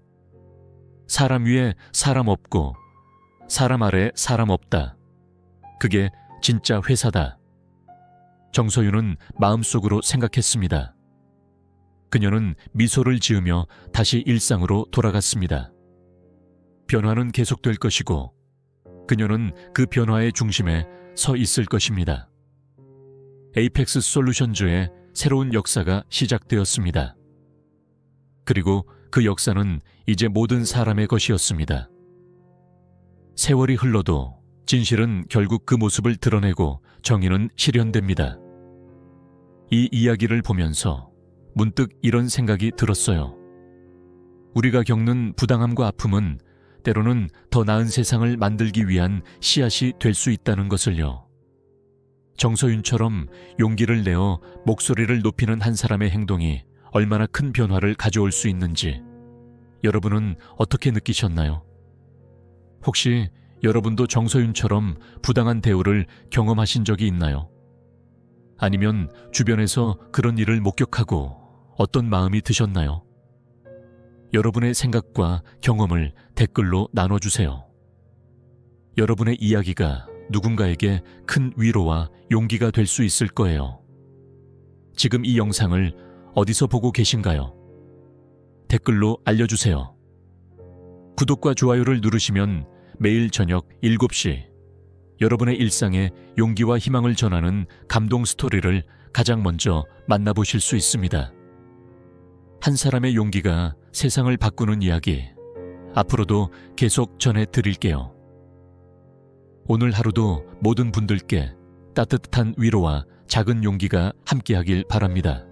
사람 위에 사람 없고 사람 아래 사람 없다. 그게 진짜 회사다. 정서윤은 마음속으로 생각했습니다. 그녀는 미소를 지으며 다시 일상으로 돌아갔습니다. 변화는 계속될 것이고 그녀는 그 변화의 중심에 서 있을 것입니다. 에이펙스 솔루션즈의 새로운 역사가 시작되었습니다. 그리고 그 역사는 이제 모든 사람의 것이었습니다. 세월이 흘러도 진실은 결국 그 모습을 드러내고 정의는 실현됩니다. 이 이야기를 보면서 문득 이런 생각이 들었어요. 우리가 겪는 부당함과 아픔은 때로는 더 나은 세상을 만들기 위한 씨앗이 될 수 있다는 것을요. 정서윤처럼 용기를 내어 목소리를 높이는 한 사람의 행동이 얼마나 큰 변화를 가져올 수 있는지 여러분은 어떻게 느끼셨나요? 혹시 여러분도 정서윤처럼 부당한 대우를 경험하신 적이 있나요? 아니면 주변에서 그런 일을 목격하고 어떤 마음이 드셨나요? 여러분의 생각과 경험을 댓글로 나눠주세요. 여러분의 이야기가 누군가에게 큰 위로와 용기가 될 수 있을 거예요. 지금 이 영상을 어디서 보고 계신가요? 댓글로 알려주세요. 구독과 좋아요를 누르시면 매일 저녁 7시 여러분의 일상에 용기와 희망을 전하는 감동 스토리를 가장 먼저 만나보실 수 있습니다. 한 사람의 용기가 세상을 바꾸는 이야기, 앞으로도 계속 전해드릴게요. 오늘 하루도 모든 분들께 따뜻한 위로와 작은 용기가 함께하길 바랍니다.